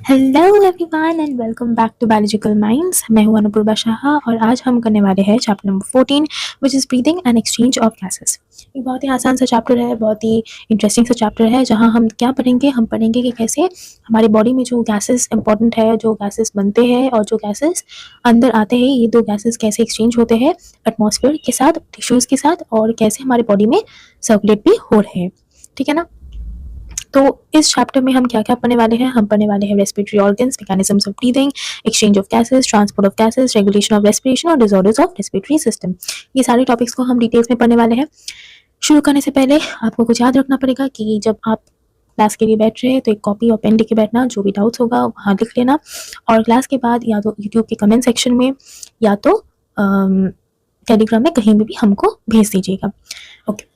Hello everyone and welcome back to biological minds. मैं हूं अनुपूर्वा शाह और आज हम करने वाले हैं chapter number 14 which is breathing and exchange of gases. एक बहुत ही आसान सा चैप्टर है, बहुत ही इंटरेस्टिंग सा चैप्टर है जहां हम क्या पढ़ेंगे, हम पढ़ेंगे कि कैसे हमारी बॉडी में जो गैसेस इंपॉर्टेंट है, जो गैसेस बनते हैं और जो गैसेस अंदर आते हैं, ये दो गैसेस कैसे एक्सचेंज होते हैं एटमॉस्फेयर के साथ, टिश्यूज़ के साथ, और कैसे हमारे बॉडी में सर्कुलेट भी हो रहे हैं। ठीक है ना। तो इस चैप्टर में हम क्या क्या पढ़ने वाले हैं, हम पढ़ने वाले हैं respiratory organs, mechanisms of breathing, exchange of gases, transport of gases, regulation of respiration और डिसऑर्डर्स ऑफ रेस्पिरेटरी सिस्टम। ये सारे टॉपिक्स को हम डिटेल्स में पढ़ने वाले हैं। शुरू करने से पहले आपको कुछ याद रखना पड़ेगा कि जब आप क्लास के लिए बैठ रहे हैं तो एक कॉपी और पेन लेके बैठना, जो भी डाउट्स होगा वहाँ लिख लेना, और क्लास के बाद या तो यूट्यूब के कमेंट सेक्शन में या तो टेलीग्राम में कहीं भी हमको भेज दीजिएगा। ओके।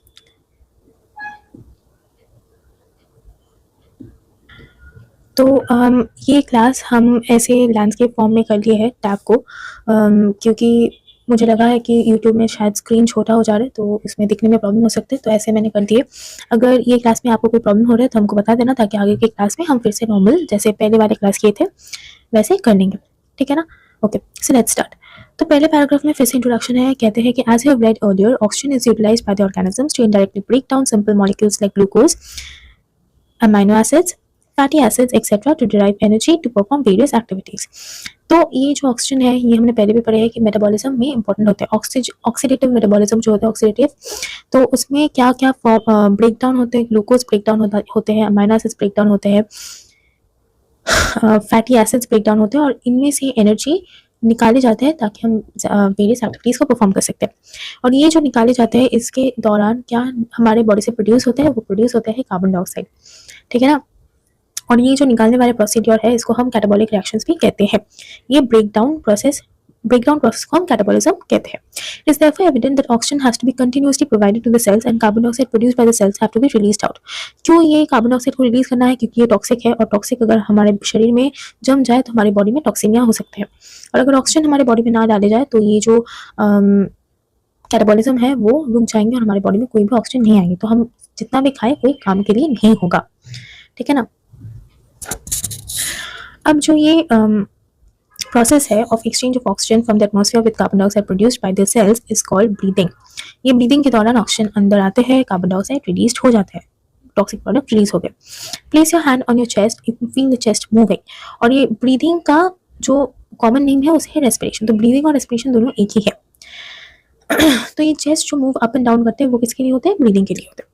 तो ये क्लास हम ऐसे लैंडस्केप फॉर्म में कर लिए है टैब को, क्योंकि मुझे लगा है कि यूट्यूब में शायद स्क्रीन छोटा हो जा रहा है तो इसमें दिखने में प्रॉब्लम हो सकती है, तो ऐसे मैंने कर दिए। अगर ये क्लास में आपको कोई प्रॉब्लम हो रहा है तो हमको बता देना, ताकि आगे की क्लास में हम फिर से नॉर्मल जैसे पहले वाले क्लास किए थे वैसे कर लेंगे। ठीक है ना। Okay, so let's start. तो पहले पैराग्राफ में फिर से इंट्रोडक्शन है। कहते हैं कि as you have read earlier, oxygen is utilised by the organisms to indirectly break down simple molecules like glucose, amino acids, fatty acids etcetera to derive energy to perform various activities. तो ये जो oxygen है, ये हमने पहले भी पढ़े हैं कि मेटाबॉलिज्म में इंपॉर्टेंट होते हैं। ऑक्सीडेटिव मेटाबॉलिज्म जो होता है, ऑक्सीडेटिव, तो उसमें क्या क्या ब्रेक डाउन होते हैं, ग्लूकोज ब्रेक डाउन होते हैं, अमाइनो एसिड्स ब्रेक डाउन होते हैं, फैटी एसिड्स ब्रेक डाउन होते हैं, और इनमें से एनर्जी निकाले जाते हैं ताकि हम वेरियस एक्टिविटीज़ को परफॉर्म कर सकते हैं। और ये जो निकाले जाते हैं इसके दौरान क्या हमारे बॉडी से प्रोड्यूस होता है, वो प्रोड्यूस होता है कार्बन डाइऑक्साइड। ठीक है ना। और ये जो निकालने वाले प्रोसीड्योर है इसको हम कैटाबॉलिक रिएक्शंस भी कहते हैं। ये ब्रेकडाउन प्रोसेस को हम कैटाबॉलिज्म कहते हैं। It is therefore evident that oxygen has to be continuously provided to the cells and carbon dioxide produced by the cells have to be released out. क्यों ये कार्बन डाइऑक्साइड को release करना है? क्योंकि ये टॉक्सिक है, और टॉक्सिक अगर हमारे शरीर में जम जाए तो हमारी बॉडी में टॉक्सिनिया हो सकते हैं, और अगर ऑक्सीजन हमारे बॉडी में ना डाले जाए तो ये जो कैटाबॉलिज्म है वो रुक जाएंगे और हमारी बॉडी में कोई भी ऑक्सीजन नहीं आएगी, तो हम जितना भी खाएं कोई काम के लिए नहीं होगा। ठीक है ना। अब जो ये प्रोसेस है of exchange of oxygen from the atmosphere with carbon dioxide produced by the cells is called breathing. ये ब्रीदिंग के दौरान ऑक्सीजन अंदर आते हैं, कार्बन डाइऑक्साइड रिलीज हो जाता है, टॉक्सिक प्रोडक्ट रिलीज हो गए। Place your hand on your chest, you can feel the chest moving. और ये ब्रीदिंग का जो कॉमन नेम है उसे है रेस्पिरेशन। तो ब्रीदिंग और रेस्पिरेशन दोनों एक ही है। तो ये चेस्ट जो मूव अप एंड डाउन करते हैं वो किसके लिए होते हैं? ब्रीदिंग के लिए होते हैं।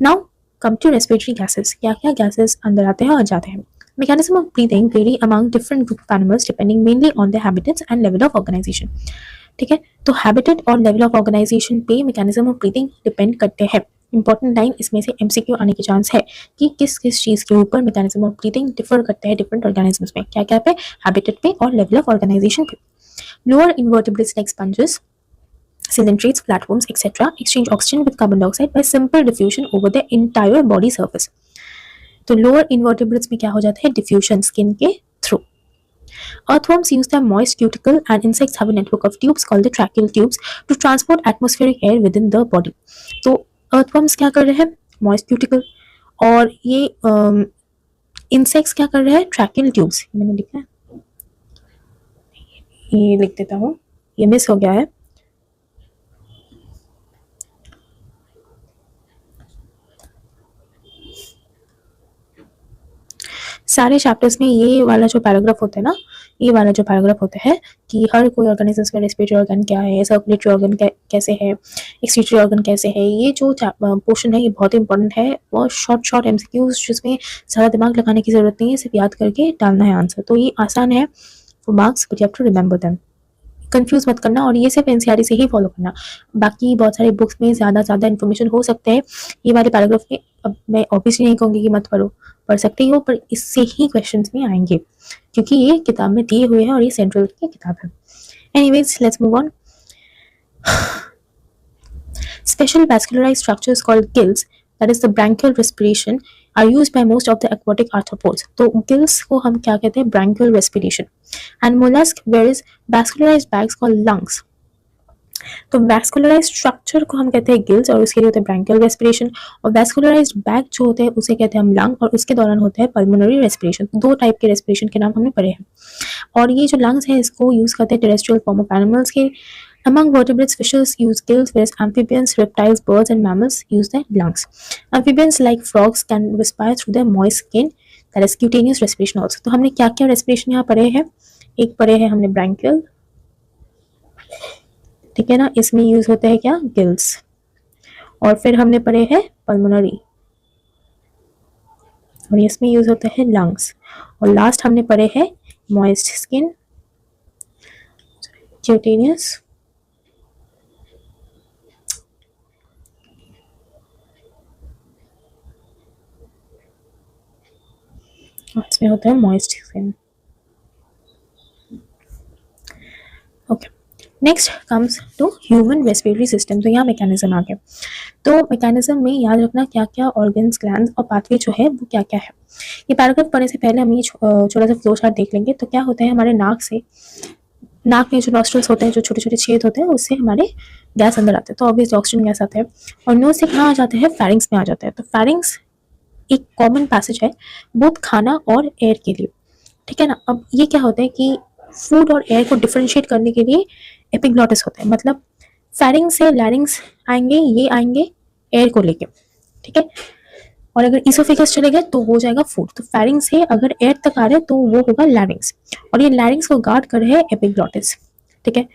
Now come to respiratory gases. क्या क्या गैसेस अंदर आते हैं और जाते हैं? Mechanism of breathing vary among different group of animals depending mainly on their habitats and level of organization. ठीक है। तो हैबिटेट और लेवल ऑफ ऑर्गेनाइजेशन पे मैकेनिज्म ऑफ ब्रीदिंग डिपेंड करते हैं। इंपॉर्टेंट लाइन इसमें से एमसीक्यू आने के चांस है कि किस किस चीज़ के ऊपर मैकेनिज्म ऑफ ब्रीदिंग डिफर करते हैं डिफरेंट ऑर्गेनिजम्स में, क्या क्या पे, हैबिटेट पे और लेवल ऑफ ऑर्गेनाइजेशन पे। Lower invertebrates like sponges, cylindrates, flatworms, etc. exchange oxygen with carbon dioxide by simple diffusion over the entire body surface. तो लोअर इन्वर्टिब्रेट्स में क्या हो जाता है? डिफ्यूजन स्किन के through. Earthworms use their moist cuticle and insects have a network of tubes called the tracheal tubes to transport atmospheric air within the body. तो earthworms क्या कर रहे हैं? moist cuticle, और ये insects क्या कर रहे हैं? tracheal tubes। मैंने लिखा है, ये लिख देता हूँ, ये मिस हो गया है। सारे चैप्टर्स में ये वाला जो पैराग्राफ होता है ना, ये वाला जो पैराग्राफ होता है कि हर कोई ऑर्गेनिजम्स का रेस्पिरेटरी ऑर्गन क्या है, सर्कुलेटरी ऑर्गन कैसे है, एक्सक्रीटरी ऑर्गन कैसे है। ये जो पोर्शन है ये बहुत इंपॉर्टेंट है, और शॉर्ट एमसीक्यूज जिसमें ज़्यादा दिमाग लगाने की ज़रूरत नहीं है, सिर्फ याद करके डालना है आंसर। तो ये आसान है for marks, but you have to remember them. Confuse मत करना, और ये सिर्फ एनसीईआरटी से ही फॉलो करना। बाकी बहुत सारे बुक्स में ज़्यादा इन्फॉर्मेशन हो सकते हैं, ये वाले पैराग्राफ में अब मैं ऑब्वियसली नहीं कहूँगी कि मत पढ़ो, पढ़ सकते हो, पर इससे ही क्वेश्चंस में आएंगे क्योंकि ये किताब में दिए हुए हैं और ये सेंट्रल की किताब है। Anyways, let's move on. Special vascularized structures called gills, that is the branchial respiration, are used by most of the aquatic arthropods. तो gills को हम क्या कहते हैं? branchial respiration. And mollusk wears vascularized bags called lungs. तो vascularised structure को हम कहते हैं गिल्स और उसके लिए होता है ब्रैंकियल रेस्पिरेशन। और वैस्कुलराइज्ड बैग जो होते हैं उसे कहते हैं हम लंग और उसके दौरान होता है पल्मोनरी रेस्पिरेशन। दो टाइप के रेस्पिरेशन के नाम हमने पढ़े हैं। और ये जो लंग्स है इसको यूज करते हैं टेरेस्ट्रियल फॉर्म ऑफ एनिमल्स के। Among vertebrates, fishes use gills, whereas amphibians, reptiles, birds, and mammals use their lungs. Amphibians, like frogs, can respire through their moist skin, that is cutaneous respiration also. तो हमने क्या क्या respiration यहाँ पढ़े हैं? एक पढ़े हैं हमने ब्रैंकियल, ठीक है ना, इसमें यूज होते हैं क्या, गिल्स। और फिर हमने पढ़े हैं पल्मोनरी, और इसमें यूज होते हैं लंग्स। और लास्ट हमने पढ़े हैं मॉइस्ट स्किन, क्यूटेनियस, और इसमें होता है moist skin. Okay, next comes to human respiratory system. तो यहाँ मैकेनिज्म आ गया। तो मैकेनिज्म में याद रखना क्या क्या ऑर्गन्स, ग्लैंड्स और पाथवे जो है वो क्या क्या है। ये पैराग्राफ पढ़ने से पहले हम ये छोटा सा फ्लो चार्ट देख लेंगे। तो क्या होता है, हमारे नाक में जो नॉस्ट्रल्स होते हैं, जो छोटे छोटे छेद होते हैं, उससे हमारे गैस अंदर आते हैं, तो ऑब्वियसली ऑक्सीजन गैस आता है। और नोज से कहाँ आ जाते हैं, फेरिंग्स में आ जाते हैं। तो फेरिंग्स एक कॉमन पैसेज है बोथ खाना और एयर के लिए, ठीक है ना। अब ये क्या होता है कि फूड और एयर को डिफरेंशिएट करने के लिए एपिग्लॉटिस होता है, मतलब फेरिंग्स से लैरिंग्स आएंगे, ये आएंगे एयर को लेके, ठीक है। और अगर इसोफेगस चले गए तो हो जाएगा फूड। तो फेरिंग्स से अगर एयर तक आ रहे हैं तो वो होगा लैरिंग्स, और ये लैरिंग्स को गार्ड कर रहे हैं एपिग्लॉटिस, ठीक है।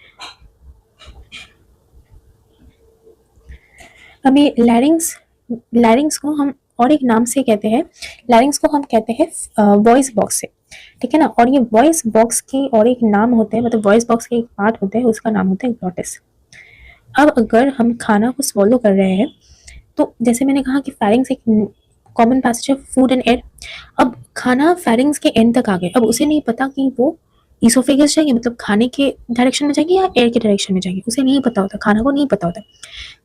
अब ये लैरिंग्स को हम और एक नाम से कहते हैं, लैरिंग्स को हम कहते हैं वॉइस बॉक्स से, ठीक है ना। और ये वॉइस बॉक्स के और एक नाम होते हैं, मतलब वॉइस बॉक्स के एक पार्ट होते हैं, उसका नाम होता है ग्लॉटिस। अब अगर हम खाना को स्वॉलो कर रहे हैं, तो जैसे मैंने कहा कि फेरिंग्स एक कॉमन पैसेज है फूड एंड एयर। अब खाना फेरिंग्स के एंड तक आ गया, अब उसे नहीं पता कि वो इसोफेगस जाएंगे, मतलब खाने के डायरेक्शन में जाएंगे या एयर के डायरेक्शन में जाएंगे, उसे नहीं पता होता, खाना को नहीं पता होता।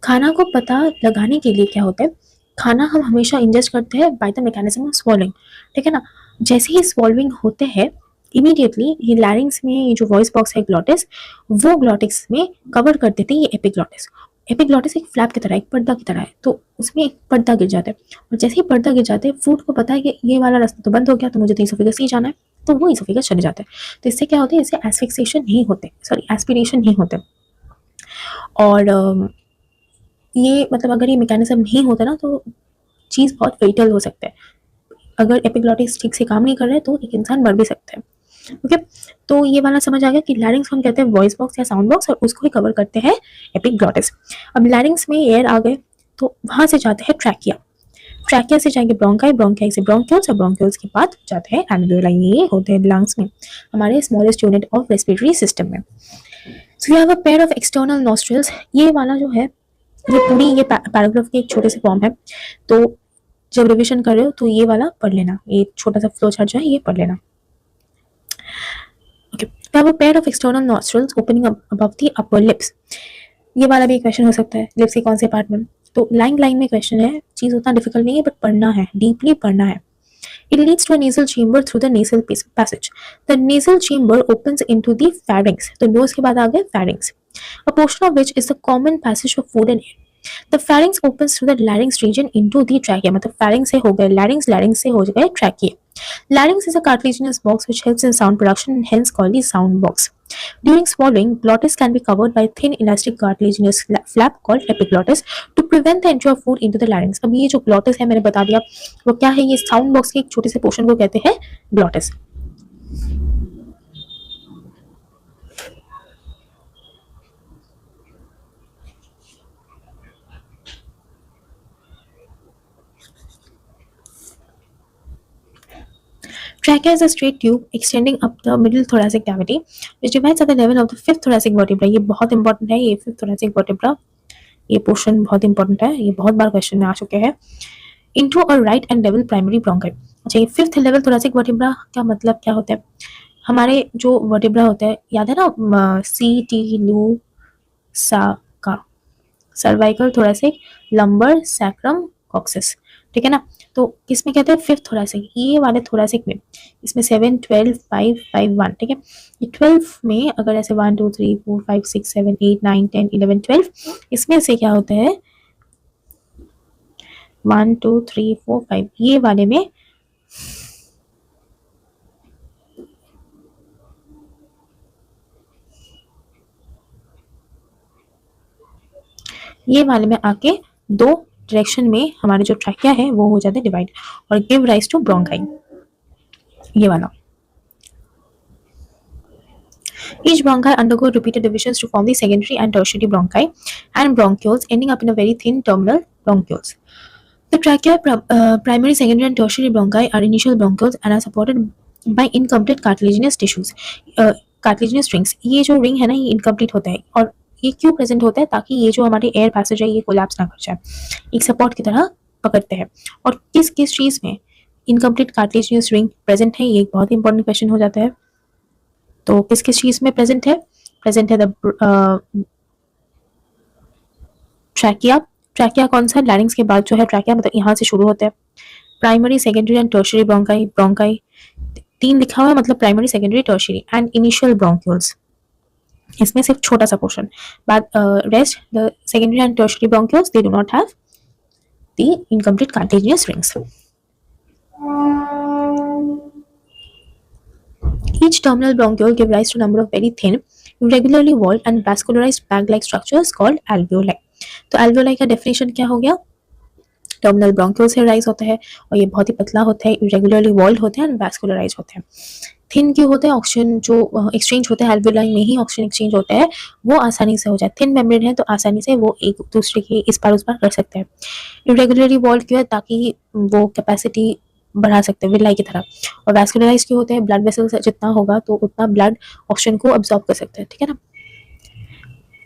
खाना को पता लगाने के लिए क्या होता है, खाना हम हमेशा इंजेस्ट करते हैं by the mechanism of swallowing, ठीक है ना। जैसे ही स्वॉल्विंग होते हैं इमीडिएटली ये लैरिंग्स में ये जो वॉइस बॉक्स है ग्लॉटिस, वो ग्लॉटिक्स में कवर कर देते हैं ये एपिग्लॉटिस। एपिग्लॉटिस एक फ्लैप की तरह, एक पर्दा की तरह है, तो उसमें एक पर्दा गिर जाता है। और जैसे ही पर्दा गिर जाते हैं, फूड को पता है कि ये वाला रास्ता तो बंद हो गया, तो मुझे तो इसोफेगस ही जाना है, तो वो इसोफेगस चले जाते हैं। तो इससे क्या होता है, इससे एस्फिक्सिएशन नहीं होते, सॉरी एस्पिरेशन नहीं होते। और ये मतलब अगर ये मैकेनिज्म नहीं होता ना तो चीज़ बहुत फेटल हो सकता है। अगर एपिग्लॉटिस ठीक से काम नहीं कर रहे तो एक इंसान मर भी सकता है। ओके, तो ये वाला समझ आ गया कि लैरिंग्स हम कहते हैं वॉइस बॉक्स या साउंड बॉक्स, और उसको ही कवर करते हैं एपिग्लॉटिस। अब लैरिंग्स में एयर आ गए तो वहां से जाते हैं ट्रैकिया, ट्रैकिया से जाएंगे ब्रोंकाई, ब्रोंकाई से ब्रोंक्यूल्स, और ब्रोंक्यूल्स के बाद जाते हैं एल्वियोलाई। ये होते हैं लंग्स में, हमारे smallest unit of respiratory system में। So we have a pair of external nostrils. ये वाला जो है, ये पूरी ये पैराग्राफ के एक छोटे से फॉर्म है, तो जब रिवीजन कर रहे हो तो ये वाला पढ़ लेना, ये छोटा सा फ्लो चार्ट जो है ये पढ़ लेना। Okay, we have a pair of external nostrils opening up above the upper lips. ये वाला भी क्वेश्चन हो सकता है, लिप्स के कौन से पार्ट में। तो लाइन में क्वेश्चन है, चीज उतना डिफिकल्ट नहीं है, बट पढ़ना है, डीपली पढ़ना है। It leads to a nasal chamber through the nasal passage. The nasal chamber opens into the pharynx. तो nose के बाद आ गए pharynx, a portion of which is the common passage for food and air. The pharynx opens through the larynx region into the trachea. मतलब pharynx से हो गए larynx, larynx से हो गए trachea. Larynx is a cartilaginous box which helps in sound production and hence called the sound box. During swallowing, glottis can be covered by thin elastic cartilaginous flap called epiglottis to prevent the entry of food into the larynx. अब ये जो glottis है मैंने बता दिया वो क्या है, ये sound box के एक छोटे से पोर्शन को कहते हैं glottis. Trachea is a straight tube extending up the middle thoracic cavity, which divides at the level of the fifth thoracic vertebra. ये बहुत इंपॉर्टेंट है, ये fifth thoracic vertebra, ये पोर्शन बहुत इंपॉर्टेंट है, ये बहुत बार क्वेश्चन में आ चुके हैं। Into a right and level primary bronchi. अच्छा, ये फिफ्थ लेवल thoracic vertebra का मतलब क्या होता है, हमारे जो वर्टिब्रा होता है याद है ना, सी टी लू सा का, cervical thoracic lumbar sacrum coccyx. ठीक है ना। तो किस में कहते हैं फिफ्थ थोरासिक, ये वाले थोरासिक में, इसमें 7 12 5 5 1, ठीक है। ये 12 में अगर ऐसे 1 2 3 4 5 6 7 8 9 10 11 12, इसमें से क्या होता है 1 2 3 4 5, ये वाले में आके दो डायरेक्शन में हमारे जो ट्रैकिया है वो हो जाते हैं डिवाइड और गिव राइज टू ब्रोंकाई, ये वाला। Each bronchi undergo repeated divisions to form the secondary and tertiary bronchi and bronchioles, ending up in a very thin terminal bronchioles. The trachea, primary, secondary, and tertiary bronchi are initial bronchioles and are supported by incomplete cartilaginous tissues. Cartilaginous rings, ये जो ring है ना ये incomplete होता है, और ये क्यों प्रेजेंट होता है, ताकि ये जो हमारे एयर पैसेज है ये कोलैप्स ना कर जाए, एक सपोर्ट की तरह पकड़ते हैं। और किस किस चीज में इनकम्प्लीट कार्टिलेजिनस रिंग प्रेजेंट है, ये एक बहुत इंपॉर्टेंट क्वेश्चन हो जाता है। तो किस किस चीज में प्रेजेंट है द ट्रैकिया। ट्रैकिया कौन सा, लैरिंग्स के बाद जो है ट्रैकिया, मतलब यहाँ से शुरू होता है। Primary, secondary and tertiary bronchi, bronchi 3 लिखा हुआ है, मतलब primary, secondary, tertiary and initial bronchioles, इसमें सिर्फ छोटा सा पोर्शन। बाद rest the secondary and tertiary bronchioles they do not have the incomplete cartilaginous rings. Each terminal bronchiole give rise to a number of very thin, irregularly walled and vascularized bag-like structures called alveoli. तो alveoli का definition क्या हो गया, terminal bronchiole से rise होता है और ये बहुत ही पतला होता है, इरेगुलरली वॉल्ड होते हैं एंड वैस्कुलराइज होते हैं। थिन क्यों होते हैं, ऑक्सीजन जो एक्सचेंज होता है एल्वेओलाई में ही ऑक्सीजन एक्सचेंज होता है, वो आसानी से हो जाए, थिन मेम्ब्रेन है तो आसानी से वो एक दूसरे के इस पार उस पार कर सकते हैं। इरेगुलरली वॉल्ड क्यों है, ताकि वो कैपेसिटी बढ़ा सकते हैं विलाई की तरह। और वैस्कुलराइज क्यों होते हैं, ब्लड वेसल जितना होगा तो उतना ब्लड ऑक्सीजन को अब्सॉर्ब कर सकते हैं, ठीक है ना।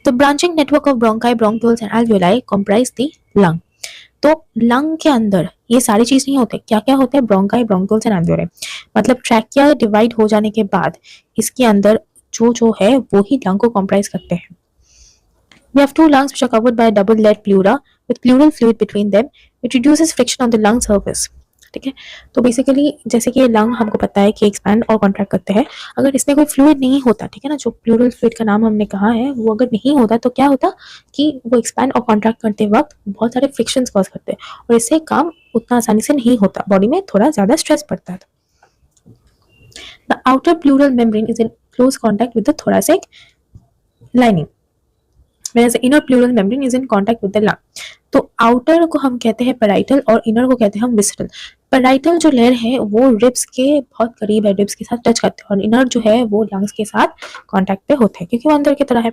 तो branching network of bronchi, bronchioles and alveoli comprise the lung. तो लंग के अंदर ये सारी चीज नहीं होते, क्या क्या होते हैं, ब्रोंकाई, ब्रोंक्यूल्स एंड एल्वेओलाई। मतलब ट्रैकिया डिवाइड हो जाने के बाद इसके अंदर जो है वो ही लंग को कंप्राइज करते हैं। We have two lungs which are covered by a double layered pleura with pleural fluid between them. It reduces friction on the lung surface. ठीक है, तो बेसिकली जैसे कि ये लंग हमको पता है कि एक्सपैंड और कॉन्ट्रैक्ट करते हैं, अगर इसमें कोई फ्लूइड नहीं होता, ठीक है ना, जो प्लूरल फ्लूइड का नाम हमने कहा है वो अगर नहीं होता तो क्या होता कि वो एक्सपैंड और कॉन्ट्रैक्ट करते वक्त बहुत सारे फ्रिक्शंस कॉज करते हैं और इससे काम उतना आसानी से नहीं होता, बॉडी में थोड़ा ज्यादा स्ट्रेस पड़ता है। The outer pleural membrane is in close contact with the thoracic lining, whereas the inner pleural membrane is in contact with the lung. तो आउटर को हम कहते हैं पेराइटल और इनर को कहते हैं हम विसरल। पेराइटल जो लेयर है वो रिब्स के बहुत करीब है, रिब्स के साथ टच करते हैं, और इनर जो है वो लंग्स के साथ कांटेक्ट पे होते हैं क्योंकि वो अंदर की तरह है।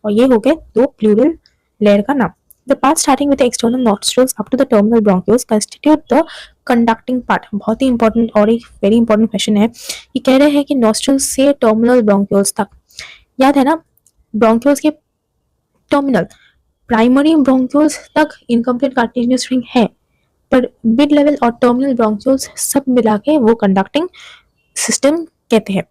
और ये हो गए दो प्लूरल लेयर का नाम। The part starting with the external nostrils up to the terminal bronchioles constitute the conducting part। बहुत ही इंपॉर्टेंट और एक वेरी इंपॉर्टेंट क्वेश्चन है, ये कह रहे हैं कि नॉस्ट्रल्स से टर्मिनल ब्रोंक्यूल्स तक, याद है ना, ब्रोंक्यूल्स के टर्मिनल प्राइमरी ब्रोंक्यूल्स तक इनकम्प्लीट कार्टिलेजिनस रिंग है, पर मिड लेवल और टर्मिनल ब्रोंक्यूल्स सब मिला के वो कंडक्टिंग सिस्टम कहते हैं।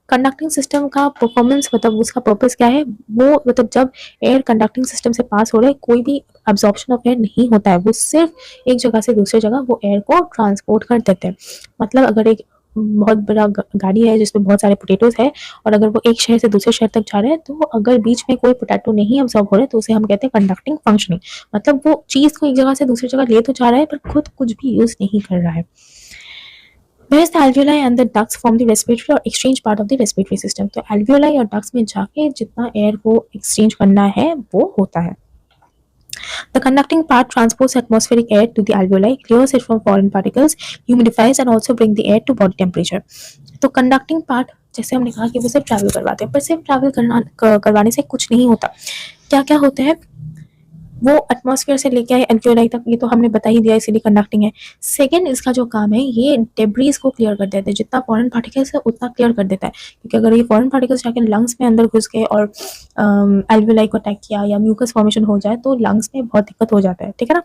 कंडक्टिंग सिस्टम का परफॉर्मेंस, मतलब उसका पर्पस क्या है, वो मतलब जब एयर कंडक्टिंग सिस्टम से पास हो रहे कोई भी अब्जॉर्प्शन ऑफ एयर नहीं होता है, वो सिर्फ एक जगह से दूसरी जगह वो एयर को ट्रांसपोर्ट कर देते हैं। मतलब अगर एक बहुत बड़ा गाड़ी है जिसमें बहुत सारे पोटैटोज है और अगर वो एक शहर से दूसरे शहर तक जा रहे हैं, तो अगर बीच में कोई पोटैटो नहीं अब्सॉर्ब हो रहे तो उसे हम कहते हैं कंडक्टिंग फंक्शनिंग। मतलब वो चीज को एक जगह से दूसरी जगह ले तो जा रहा है पर खुद कुछ भी यूज नहीं कर रहा है। Whereas the alveoli and the ducts form the respiratory or exchange part of the respiratory system। तो alveoli और ducts में जाके जितना एयर को एक्सचेंज करना है वो होता है। The conducting part transports atmospheric air to the alveoli, clears it from foreign particles, humidifies and also bring the air to body temperature। तो conducting part जैसे हमने कहा कि वो सिर्फ ट्रैवल करवाते हैं, पर सिर्फ ट्रैवल करवाने से कुछ नहीं होता। क्या क्या होता है, वो एटमॉस्फेयर से लेके आए एल्वेओलाई तक, ये तो हमने बता ही दिया, इसीलिए कंडक्टिंग है। सेकंड इसका जो काम है ये डेब्रीज को क्लियर कर देता है, जितना फॉरेन पार्टिकल्स है उतना क्लियर कर देता है, क्योंकि अगर ये फॉरेन पार्टिकल्स जाके लंग्स में अंदर घुस गए और एल्वेओलाई को अटैक किया या म्यूकस फॉर्मेशन हो जाए तो लंग्स में बहुत दिक्कत हो जाता है, ठीक है ना।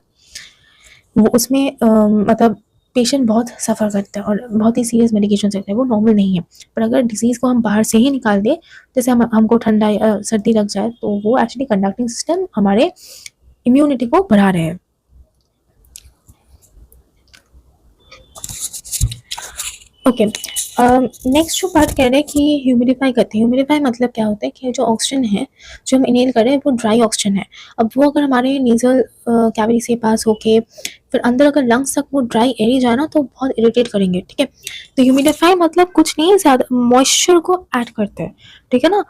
वो उसमें मतलब पेशेंट बहुत सफ़र करता है और बहुत ही सीरियस मेडिकेशन लेते हैं, वो नॉर्मल नहीं है। पर अगर डिजीज़ को हम बाहर से ही निकाल दें, जैसे हमको ठंडा या सर्दी लग जाए, तो वो एक्चुअली कंडक्टिंग सिस्टम हमारे इम्यूनिटी को बढ़ा रहे हैं। ओके, नेक्स्ट जो बात कह रहे हैं कि ह्यूमिडिफाई करते हैं। ह्यूमिडिफाई मतलब क्या होता है कि जो ऑक्सीजन है जो हम इनहेल कर रहे हैं वो ड्राई ऑक्सीजन है। अब वो अगर हमारे नेजल कैविटी से पास होके फिर अंदर अगर लंग्स तक वो ड्राई एयर ही जाए ना तो बहुत इरिटेट करेंगे, ठीक है। तो ह्यूमिडिफाई मतलब कुछ नहीं, ज़्यादा मॉइस्चर को ऐड करते हैं, ठीक है ना।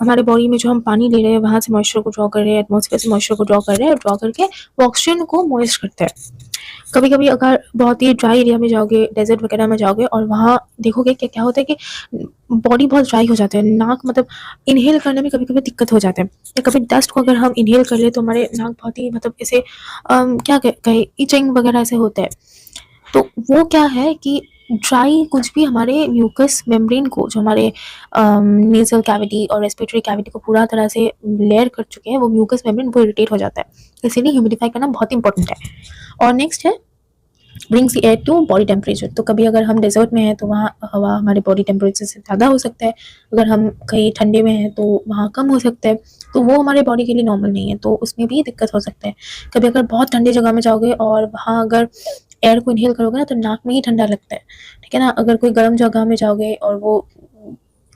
हमारे बॉडी में जो हम पानी ले रहे हैं वहाँ से मॉइस्चर को ड्रॉ कर रहे हैं, एटमॉस्फेयर से मॉइस्चर को ड्रॉ कर रहे हैं, ड्रॉ करके वो ऑक्सीजन को मॉइस्ट करते हैं। कभी कभी अगर बहुत ही ड्राई एरिया में जाओगे, डेजर्ट वगैरह में जाओगे और वहाँ देखोगे कि क्या होता है कि बॉडी बहुत ड्राई हो जाता है, नाक मतलब इनहेल करने में कभी कभी दिक्कत हो जाता है। या कभी डस्ट को अगर हम इनहेल कर ले तो हमारे नाक बहुत ही मतलब ऐसे क्या कहे इचिंग वगैरह ऐसे होता है। तो वो क्या है कि ड्राई कुछ भी हमारे म्यूकस मेम्ब्रेन को, जो हमारे नेजल कैविटी और रेस्पिरेटरी कैविटी को पूरा तरह से लेयर कर चुके हैं, वो म्यूकस मेम्ब्रेन वो इरिटेट हो जाता है। इसीलिए ह्यूमिडिफाई करना बहुत इंपॉर्टेंट है। और नेक्स्ट है brings the air to body temperature. तो कभी अगर हम डेजर्ट में हैं तो वहाँ हवा हमारे बॉडी टेम्परेचर से ज़्यादा हो सकता है, अगर हम कहीं ठंडे में हैं तो वहाँ कम हो सकता है। तो वो हमारे बॉडी के लिए नॉर्मल नहीं है, तो उसमें भी दिक्कत हो सकता है। कभी अगर बहुत ठंडी जगह में जाओगे और वहाँ अगर एयर को इनहेल करोगे ना तो नाक में ही ठंडा लगता है, ठीक है ना। अगर कोई गर्म जगह में जाओगे और वो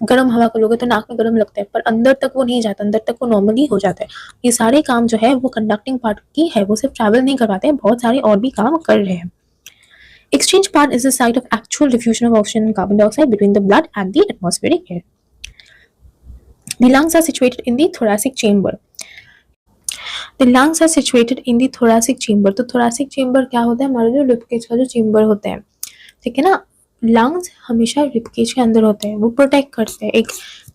गर्म हवा को लोगे तो नाक में गर्म लगता है, पर अंदर तक वो नहीं जाता, अंदर तक वो नॉर्मली हो जाता है। ये सारे काम जो है वो कंडक्टिंग पार्ट की है, वो सिर्फ ट्रैवल नहीं करवाते हैं, बहुत सारे और भी काम कर रहे हैं। Exchange part is the site of actual diffusion of oxygen and carbon dioxide between the blood and the atmospheric air. The lungs are situated in the thoracic chamber. The lungs are situated in the thoracic chamber. तो thoracic chamber क्या होता है, हमारा जो ribcage का जो chamber होता है, ठीक है ना। लंग्स हमेशा रिबकेज के अंदर होते हैं, वो प्रोटेक्ट करते हैं, एक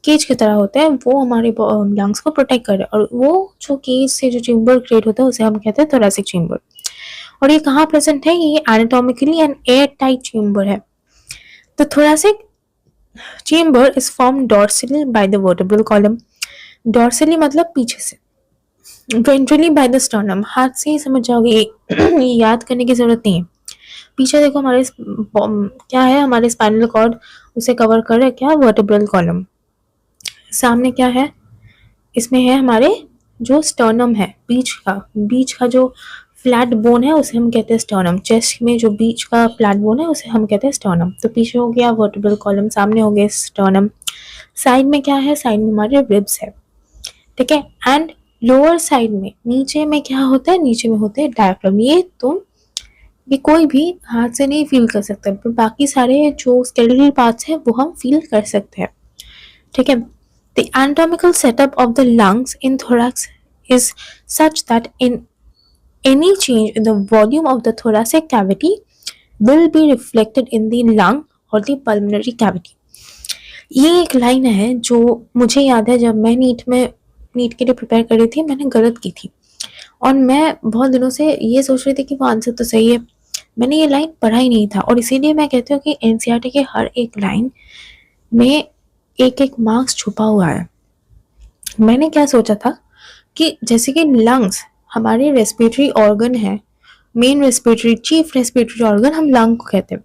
केज की तरह होते हैं, वो हमारे लंग्स को प्रोटेक्ट कर रहे हैं। और वो जो केज से जो चेम्बर क्रिएट होता है उसे हम कहते हैं thoracic chamber। और ये कहाँ प्रेजेंट है, ये anatomically and air tight chamber है। The thoracic chamber is formed dorsally by the vertebral column. Dorsally मतलब पीछे से, ventrally by the sternum। हाथ से ही समझ जाओगे, ये याद करने की जरूरत नहीं है। पीछे देखो हमारे क्या है, हमारे स्पाइनल कॉर्ड उसे कवर कर रहा है क्या, वर्टेब्रल कॉलम। सामने क्या है, इसमें है हमारे जो स्टर्नम है, बीच का जो फ्लैट बोन है उसे हम कहते हैं स्टर्नम। चेस्ट में जो बीच का फ्लैट बोन है उसे हम कहते हैं स्टर्नम। तो पीछे हो गया वर्टेब्रल कॉलम, सामने हो गया स्टर्नम। साइड में क्या है, साइड में हमारे रिब्स है, ठीक है। एंड लोअर साइड में नीचे में क्या होता है, नीचे में होते हैं डायफ्राम। ये कोई भी हाथ से नहीं फील कर सकता, पर बाकी सारे जो स्केलेटल पार्ट्स हैं वो हम फील कर सकते हैं, ठीक है। The anatomical setup of the lungs in thorax is such that in any change in the volume of the thoracic cavity will be reflected in the lung or the pulmonary cavity। ये एक line है जो मुझे याद है, जब मैं NEET के लिए प्रिपेयर कर रही थी मैंने गलत की थी, और मैं बहुत दिनों से ये सोच रही थी कि वो आंसर तो सही है, मैंने ये लाइन पढ़ा ही नहीं था। और इसीलिए मैं कहती हूँ कि एनसीईआरटी के हर एक लाइन में एक एक मार्क्स छुपा हुआ है। मैंने क्या सोचा था कि जैसे कि लंग्स हमारे रेस्पिरेटरी ऑर्गन है, main respiratory chief respiratory organ हम लंग को कहते हैं,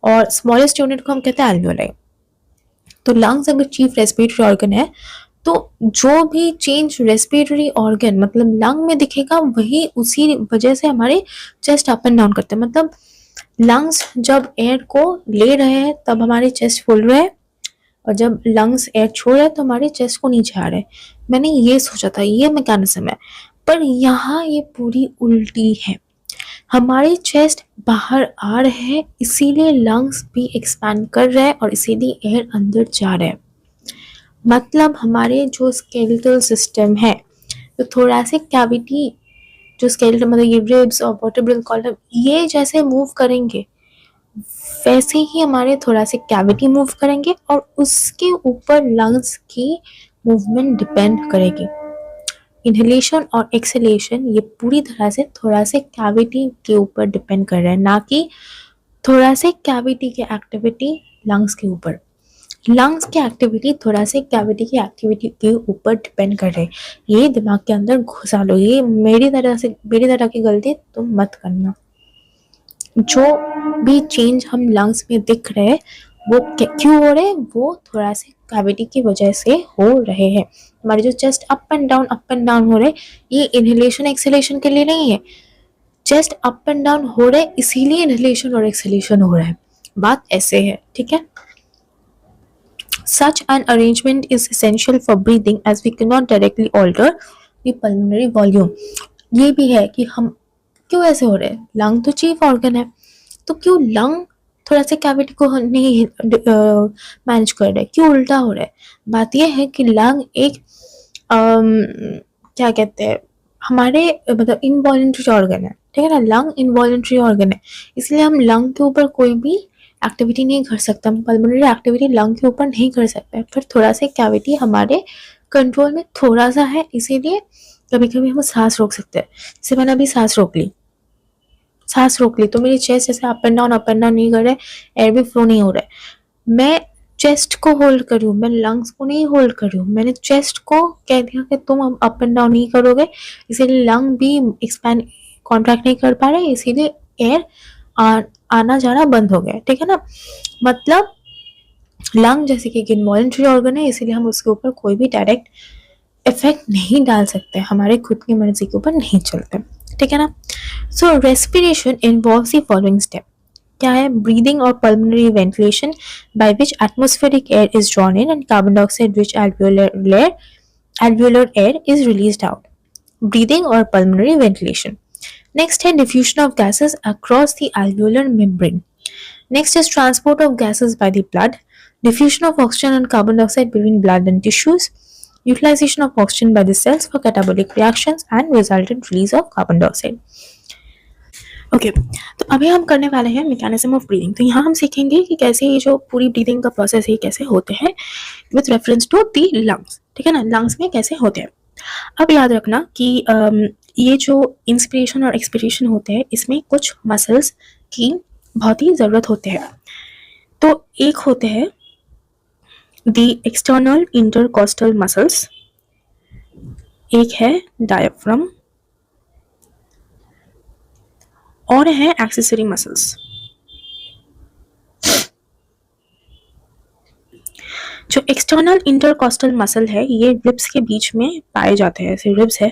और स्मॉलेस्ट यूनिट को हम कहते हैं एल्वियोलाई। तो लंग्स अगर चीफ रेस्पिरेटरी ऑर्गन है तो जो भी चेंज रेस्पिरेटरी ऑर्गन मतलब लंग में दिखेगा वही उसी वजह से हमारे चेस्ट अप एंड डाउन करते हैं। मतलब लंग्स जब एयर को ले रहे हैं तब हमारे चेस्ट फूल रहे हैं, और जब लंग्स एयर छोड़ रहे हैं तो हमारे चेस्ट को नीचे आ रहे हैं। मैंने ये सोचा था, ये मैकेनिज्म है, पर यहाँ ये पूरी उल्टी है। हमारे चेस्ट बाहर आ रहे हैं इसीलिए लंग्स भी एक्सपैंड कर रहे हैं और इसीलिए एयर अंदर जा रहा है। मतलब हमारे जो स्केलेटल सिस्टम है, तो थोरैसिक कैविटी जो स्केलेटल मतलब ये रिब्स और वर्टेब्रल कॉलम ये जैसे मूव करेंगे वैसे ही हमारे थोरैसिक कैविटी मूव करेंगे, और उसके ऊपर लंग्स की मूवमेंट डिपेंड करेगी। इनहेलेशन और एक्सहेलेशन ये पूरी तरह से थोरैसिक कैविटी के ऊपर डिपेंड कर रहा है, ना कि थोरैसिक कैविटी की एक्टिविटी लंग्स के ऊपर। लंग्स की एक्टिविटी थोरैसिक कैविटी की एक्टिविटी के ऊपर डिपेंड कर रहे हैं। ये दिमाग के अंदर घुसा लो, ये मेरी तरह की गलती तुम मत करना। जो भी चेंज हम लंग्स में दिख रहे हैं वो क्यों हो रहे हैं, वो थोरैसिक कैविटी की वजह से हो रहे हैं। हमारे जो चेस्ट अप एंड डाउन हो रहे हैं, ये इनहेलेशन एक्सहेलेशन के लिए नहीं है। चेस्ट अप एंड डाउन हो रहे हैं इसीलिए इनहेलेशन और एक्सहेलेशन हो रहा है। बात ऐसे है, ठीक है। Such an arrangement is essential for breathing as we cannot directly alter the pulmonary volume. ये भी है कि हम क्यों ऐसे हो रहे हैं, लंग तो चीफ ऑर्गन है, तो क्यों लंग थोड़ा सा कैविटी को नहीं मैनेज कर रहे, क्यों उल्टा हो रहा है। बात यह है कि लंग एक क्या कहते हैं, हमारे मतलब इनवॉलेंट्री ऑर्गन है, ठीक है ना। लंग इनवॉलेंट्री ऑर्गन है, इसलिए हम लंग के ऊपर कोई भी एक्टिविटी नहीं कर सकते, हम पल्मोनरी एक्टिविटी लंग के ऊपर नहीं कर सकते। फिर थोड़ा सा कैविटी हमारे कंट्रोल में थोड़ा सा है, इसीलिए कभी कभी हम सांस रोक सकते हैं। जैसे मैंने अभी सांस रोक ली तो मेरी चेस्ट जैसे अप एंड डाउन नहीं कर रहा है, एयर भी फ्लो नहीं हो रहा है। मैं चेस्ट को होल्ड कर रही हूँ, मैं लंग्स को नहीं होल्ड कर रही हूँ। मैंने चेस्ट को कह दिया कि तुम अप एंड डाउन नहीं करोगे, इसीलिए लंग भी एक्सपैंड कॉन्ट्रैक्ट नहीं कर पा रहे, इसीलिए एयर आना जाना बंद हो गया, ठीक है ना। मतलब लंग जैसे कि इनवॉलेंट्री ऑर्गन है, इसीलिए हम उसके ऊपर कोई भी डायरेक्ट इफेक्ट नहीं डाल सकते, हमारे खुद की मर्जी के ऊपर नहीं चलते, ठीक है ना। So respiration involves the following step. क्या है, ब्रीदिंग और pulmonary ventilation by which atmospheric air is drawn in and carbon dioxide rich alveolar air is released out. Breathing or pulmonary ventilation. Next है diffusion of gases across the alveolar membrane. Next is transport of gases by the blood, diffusion of oxygen and carbon dioxide between blood and tissues, utilization of oxygen by the cells for catabolic reactions and resultant release of carbon dioxide. Okay तो अभी हम करने वाले हैं mechanism of breathing. तो यहाँ हम सीखेंगे कि कैसे ये जो पूरी ब्रीदिंग का प्रोसेस है कैसे होते हैं with reference to the lungs, ठीक है ना, लंग्स में कैसे होते हैं। अब याद रखना कि ये जो इंस्पिरेशन और एक्सपिरेशन होते हैं इसमें कुछ मसल्स की बहुत ही ज़रूरत होते हैं। तो एक होते हैं दी एक्सटर्नल इंटरकॉस्टल मसल्स, एक है डायफ्राम और है एक्सेसरी मसल्स। जो एक्सटर्नल इंटरकॉस्टल मसल है ये रिब्स के बीच में पाए जाते हैं, ऐसे रिब्स है,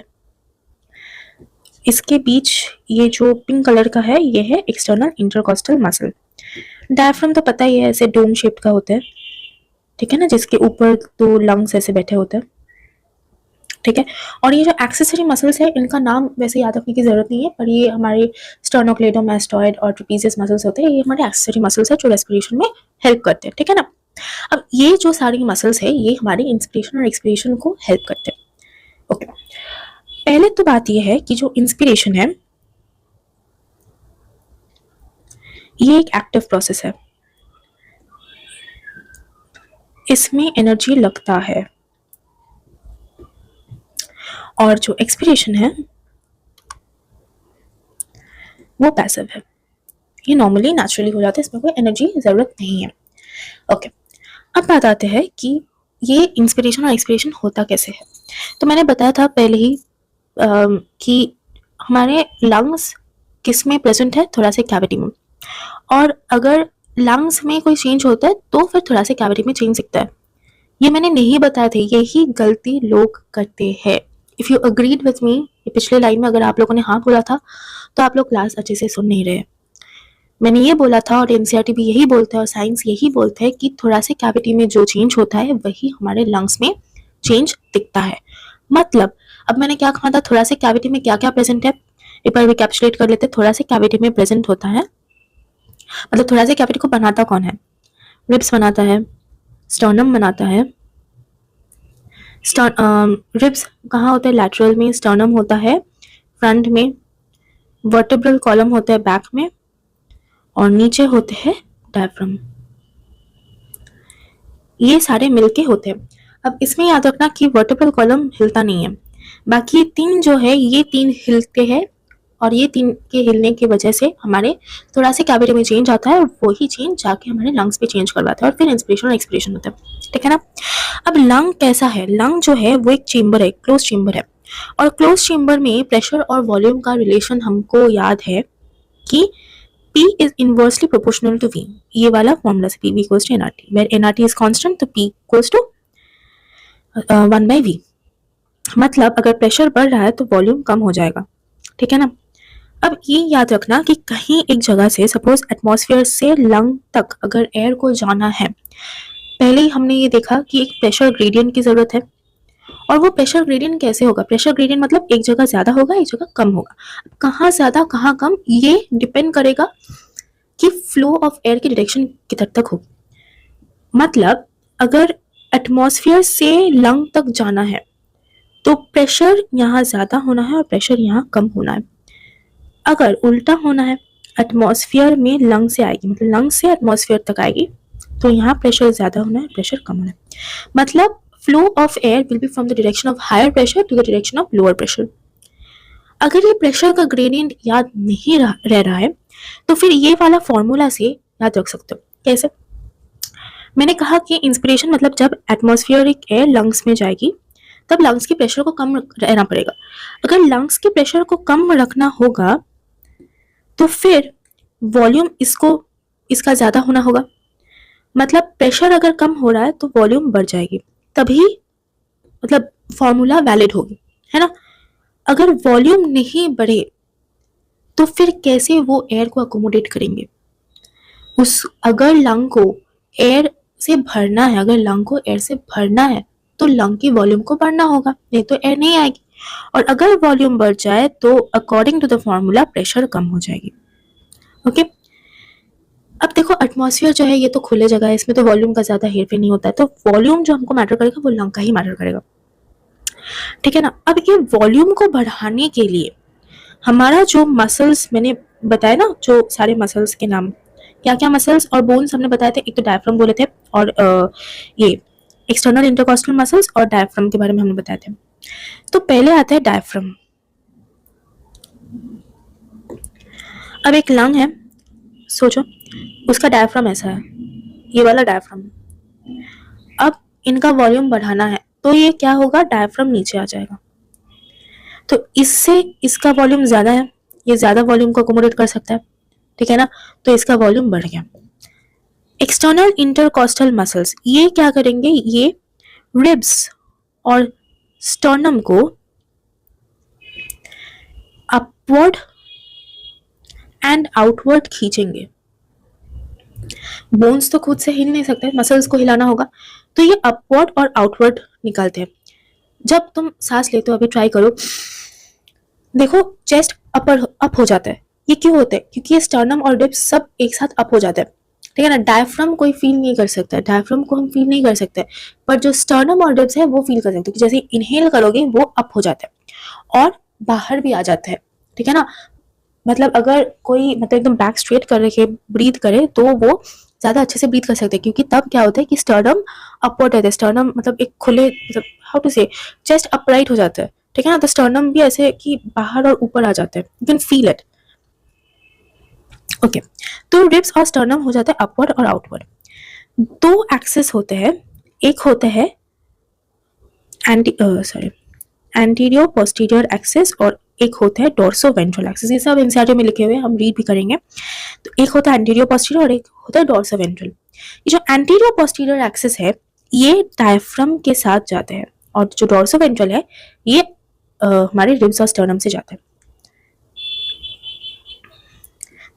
इसके बीच ये जो पिंक कलर का है ये है एक्सटर्नल इंटरकॉस्टल मसल। डायफ्राम तो पता ही है, ऐसे डोम शेप का होता है, ठीक है ना, जिसके ऊपर दो लंग्स ऐसे बैठे होते हैं, ठीक है। और ये जो एक्सेसरी मसल्स है इनका नाम वैसे याद रखने की जरूरत नहीं है, पर ये हमारे स्टर्नोक्लेडोमास्टॉइड और ट्रेपेजियस मसल्स होते हैं, ये हमारे एक्सेसरी मसल्स है जो रेस्पिरेशन में हेल्प करते हैं, ठीक है ना। अब ये जो सारी मसल्स है ये हमारी इंस्पिरेशन और एक्सपिरेशन को हेल्प करते हैं। ओके पहले तो बात ये है कि जो इंस्पिरेशन है ये एक एक्टिव प्रोसेस है, इसमें एनर्जी लगता है, और जो एक्सपिरेशन है वो पैसिव है, ये नॉर्मली नेचुरली हो जाता है, इसमें कोई एनर्जी जरूरत नहीं है। ओके अब बात आते हैं कि ये इंस्पिरेशन और एक्सपिरेशन होता कैसे है। तो मैंने बताया था पहले ही कि हमारे लंग्स किस में प्रेजेंट है, थोड़ा सा कैविटी में, और अगर लंग्स में कोई चेंज होता है तो फिर थोड़ा सा कैविटी में चेंज दिखता है। ये मैंने नहीं बताया था, यही गलती लोग करते हैं। If you agreed with me, ये पिछले लाइन में अगर आप लोगों ने हाँ बोला था तो आप लोग क्लास अच्छे से सुन नहीं रहे। मैंने ये बोला था और एनसीईआरटी भी यही बोलता है और साइंस यही बोलता है कि थोड़ा सा कैविटी में जो चेंज होता है वही हमारे लंग्स में चेंज दिखता है। मतलब अब मैंने क्या कहा था, थोड़ा सा कैविटी में क्या क्या प्रेजेंट है, एक बार रिकैप्चुलेट कर लेते हैं। थोड़ा सा कैविटी में प्रेजेंट होता है, मतलब थोड़ा सा कैविटी को बनाता कौन है, रिब्स बनाता है, स्टर्नम बनाता है। रिब्स कहाँ होता है, लैटरल में, स्टर्नम होता है फ्रंट में, वर्टेब्रल कॉलम होता है बैक में, और नीचे होते हैं डायफ्राम। ये सारे मिलके होते हैं। अब इसमें याद रखना कि वर्टेब्रल कॉलम हिलता नहीं है, बाकी तीन जो है ये तीन हिलते हैं, और ये तीन के हिलने की वजह से हमारे थोड़ा सा कैविटी में चेंज आता है, और वही चेंज जाके हमारे लंग्स पे चेंज करवाता है, और फिर इंस्पिरेशन और एक्सपिरेशन होता है, ठीक है ना। अब लंग कैसा है, लंग जो है वो एक चेम्बर है, क्लोज चेम्बर है, और क्लोज चेम्बर में प्रेशर और वॉल्यूम का रिलेशन हमको याद है कि P is inversely proportional to V. ये वाला फॉर्मूला से P equals to nRT, where nRT is constant तो P equals to 1 by V। मतलब अगर प्रेशर बढ़ रहा है तो वॉल्यूम कम हो जाएगा, ठीक है ना। अब ये याद रखना कि कहीं एक जगह से सपोज एटमॉस्फेयर से लंग तक अगर एयर को जाना है, पहले ही हमने ये देखा कि एक प्रेशर ग्रेडियंट की जरूरत है। और वो प्रेशर ग्रेडियंट कैसे होगा? प्रेशर ग्रेडियंट मतलब एक जगह ज्यादा होगा, एक जगह कम होगा। कहाँ ज्यादा कहाँ कम ये डिपेंड करेगा कि फ्लो ऑफ एयर की डायरेक्शन किधर तक होगी। मतलब अगर एटमॉस्फेयर से लंग तक जाना है तो प्रेशर यहाँ ज्यादा होना है और प्रेशर यहाँ कम होना है। अगर उल्टा होना है, एटमॉस्फेयर में लंग से आएगी, मतलब लंग से एटमॉस्फेयर तक आएगी, तो यहाँ प्रेशर ज्यादा होना है, प्रेशर कम होना है। मतलब flow of air will be from the direction of higher pressure to the direction of lower pressure. अगर ये प्रेशर का ग्रेडियंट याद नहीं रह रहा है तो फिर ये वाला फॉर्मूला से याद रख सकते हो। कैसे? मैंने कहा कि इंस्पिरेशन मतलब जब एटमॉस्फेरिक एयर लंग्स में जाएगी तब लंग्स के प्रेशर को कम रहना पड़ेगा। अगर लंग्स के प्रेशर को कम रखना होगा तो फिर वॉल्यूम इसका ज्यादा होना होगा। मतलब प्रेशर अगर कम हो रहा है तो वॉल्यूम बढ़ जाएगी, तभी मतलब फॉर्मूला वैलिड होगी, है ना। अगर वॉल्यूम नहीं बढ़े तो फिर कैसे वो एयर को अकोमोडेट करेंगे? अगर लंग को एयर से भरना है, अगर लंग को एयर से भरना है तो लंग की वॉल्यूम को बढ़ना होगा, नहीं तो एयर नहीं आएगी। और अगर वॉल्यूम बढ़ जाए तो according to the formula pressure कम हो जाएगी। ओके, अब देखो एटमॉस्फेयर जो है ये तो खुले जगह है, इसमें तो वॉल्यूम का ज्यादा हेरफेर नहीं होता है, तो वॉल्यूम जो हमको मैटर करेगा वो लंग का ही मैटर करेगा, ठीक है ना। अब ये वॉल्यूम को बढ़ाने के लिए हमारा जो मसल्स मैंने बताया ना, जो सारे मसल्स के नाम, क्या क्या मसल्स और बोन्स हमने बताए थे, एक तो डायफ्राम बोले थे और ये एक्सटर्नल इंटरकॉस्टल मसल्स और डायफ्राम के बारे में हमने बताए थे। तो पहले आता है डायफ्राम। अब एक लंग है, सोचो उसका डायफ्राम ऐसा है, ये वाला डायफ्राम। अब इनका वॉल्यूम बढ़ाना है तो ये क्या होगा, डायफ्राम नीचे आ जाएगा। तो इससे इसका वॉल्यूम ज्यादा है, ये ज्यादा वॉल्यूम को अकोमोडेट कर सकता है, ठीक है ना, तो इसका वॉल्यूम बढ़ गया। एक्सटर्नल इंटरकॉस्टल मसल्स ये क्या करेंगे, ये रिब्स और स्टर्नम को अपवर्ड एंड आउटवर्ड खींचेंगे। बोन्स तो खुद से हिल नहीं सकते, मसल्स को हिलाना होगा, तो ये अपवर्ड और आउटवर्ड निकालते हैं। जब तुम सांस लेते हो, अभी ट्राई करो, देखो चेस्ट अप हो जाता है। ये क्यों होता है? क्योंकि ये स्टर्नम और रिब्स सब एक साथ अप हो जाता है, ठीक है ना। डायफ्राम कोई फील नहीं कर सकता है, डायफ्राम को हम फील नहीं कर सकते, पर जो स्टर्नम और रिब्स है वो फील कर सकते हैं। जैसे इनहेल करोगे वो अप हो जाता है और बाहर भी आ जाता है, ठीक है ना। मतलब अगर कोई मतलब एकदम बैक स्ट्रेट कर रखे ब्रीथ करे तो वो ज्यादा अच्छे से ब्रीथ कर सकते हैं, क्योंकि तब क्या होता है कि स्टर्नम अपवर्ड रहता है। स्टर्नम मतलब एक खुले, मतलब हाउ टू से, चेस्ट अपराइट हो जाता है, ठीक है ना। तो स्टर्नम भी ऐसे कि बाहर और ऊपर आ जाता है, you can feel it. Okay, तो रिब्स और स्टर्नम हो जाता है अपवर्ड और आउटवर्ड। दो एक्सेस होते हैं, एक होता है एंटीरियर पोस्टीरियर एक्सेस और एक होता है डोर्सो वेंट्रल एक्सेस। ये सब एनसीईआरटी में लिखे हुए हैं, हम रीड भी करेंगे। तो एक होता है एंटीरियर पोस्टीरियर और एक होता है डोर्सो वेंट्रल। ये जो एंटीरियर पोस्टीरियर एक्सेस है ये डायफ्राम के साथ जाते हैं और जो डोर्सो वेंट्रल है ये हमारे रिब्स और स्टर्नम से जाता है।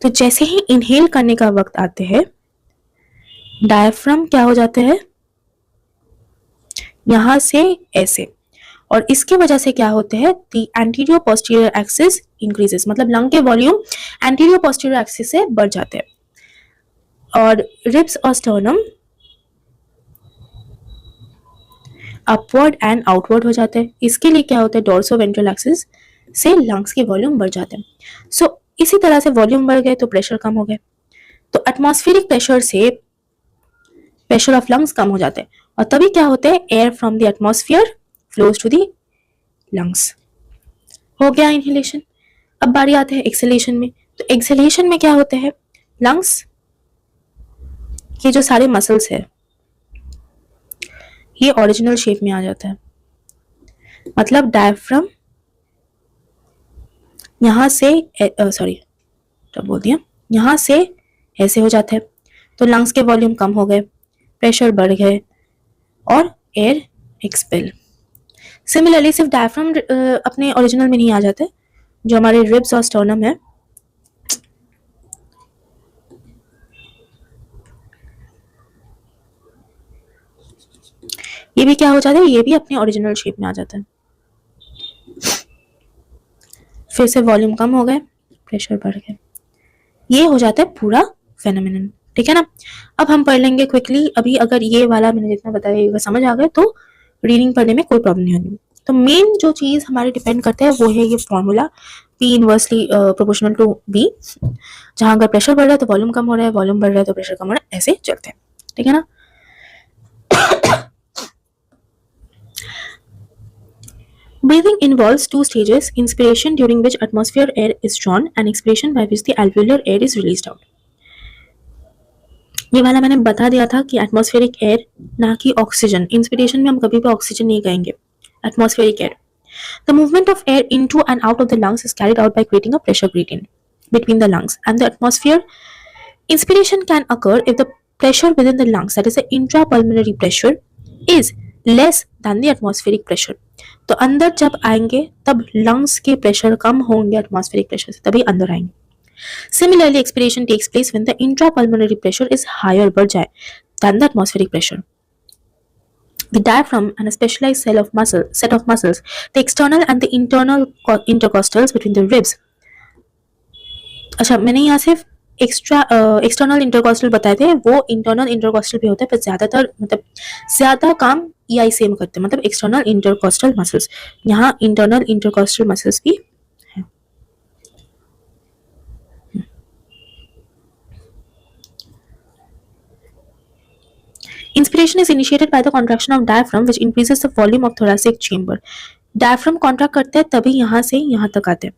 तो जैसे ही इनहेल करने का वक्त आते हैं, डायफ्राम क्या हो जाते हैं, यहां से ऐसे, और इसके वजह से क्या होते हैं, the anterior posterior axis increases, मतलब लंग के वॉल्यूम एंटीरियर पोस्टीरियर एक्सिस से बढ़ जाते हैं और रिब्स और स्टर्नम अपवर्ड एंड आउटवर्ड हो जाते हैं। इसके लिए क्या होता है, डोर्सो वेंट्रल एक्सिस से लंग्स के वॉल्यूम बढ़ जाते हैं। सो इसी तरह से वॉल्यूम बढ़ गए तो प्रेशर कम हो गए, तो एटमॉस्फेरिक प्रेशर से प्रेशर ऑफ लंग्स कम हो जाते हैं और तभी क्या होते हैं, air from the atmosphere flows to the lungs. हो गया इनहेलेशन। अब बारी आते हैं एक्सहेलेशन में। तो एक्सहेलेशन में क्या होते हैं, लंग्स के जो सारे मसल्स है ये ओरिजिनल शेप में आ जाता है। मतलब डायफ्राम यहां से क्या बोल दिया, यहां से ऐसे हो जाता है, तो लंग्स के वॉल्यूम कम हो गए, प्रेशर बढ़ गए और एयर एक्सपेल। सिमिलरली सिर्फ डायफ्राम अपने ओरिजिनल में नहीं आ जाते, जो हमारे रिब्स और स्टर्नम है ये भी क्या हो जाता है, ये भी अपने ओरिजिनल शेप में आ जाता है। फिर से वॉल्यूम कम हो गए, प्रेशर बढ़ गया, ये हो जाता है पूरा फेनोमेनन, ठीक है ना। अब हम पढ़ लेंगे क्विकली। अभी अगर ये वाला मैंने जितना बताया अगर समझ आ गया तो रीडिंग पढ़ने में कोई प्रॉब्लम नहीं होगी। तो मेन जो चीज हमारे डिपेंड करता है वो है ये formula, P inversely proportional to B। जहां अगर प्रेशर बढ़ रहा है तो वॉल्यूम कम हो रहा है, वॉल्यूम बढ़ रहा है तो प्रेशर कम हो रहा है, ऐसे चलते हैं, ठीक है ना। Breathing involves two stages: inspiration, during which atmosphere air is drawn, and expiration, by which the alveolar air is released out. ये वाला मैंने बता दिया था कि एटमॉस्फेरिक एयर, ना कि ऑक्सीजन। इंस्पिरेशन में हम कभी भी ऑक्सीजन नहीं कहेंगे, atmospheric air. The movement of air into and out of the lungs is carried out by creating a pressure gradient between the lungs and the atmosphere. Inspiration can occur if the pressure within the lungs, that is the intrapulmonary pressure, is less than the atmospheric pressure. तो अंदर जब आएंगे तब lungs के pressure कम होंगे atmospheric pressure से, तभी अंदर आएंगे। Similarly, expiration takes place when the intrapulmonary pressure is higher, बढ़ जाए, than the atmospheric pressure. The diaphragm and a specialized set of muscles, the external and the internal intercostals between the ribs. अच्छा, मैंने यहाँ सिर्फ external intercostal बताए थे, वो internal intercostal भी होता है, पर ज्यादातर मतलब ज्यादा काम EI सेम करते हैं, मतलब एक्सटर्नल इंटरकॉस्टल मसल्स। यहाँ इंटरनल इंटरकॉस्टल मसल्स भी है। Inspiration is initiated by the contraction of diaphragm, which increases the volume of thoracic chamber. Diaphragm contract करते हैं तभी यहाँ से यहाँ तक आते हैं,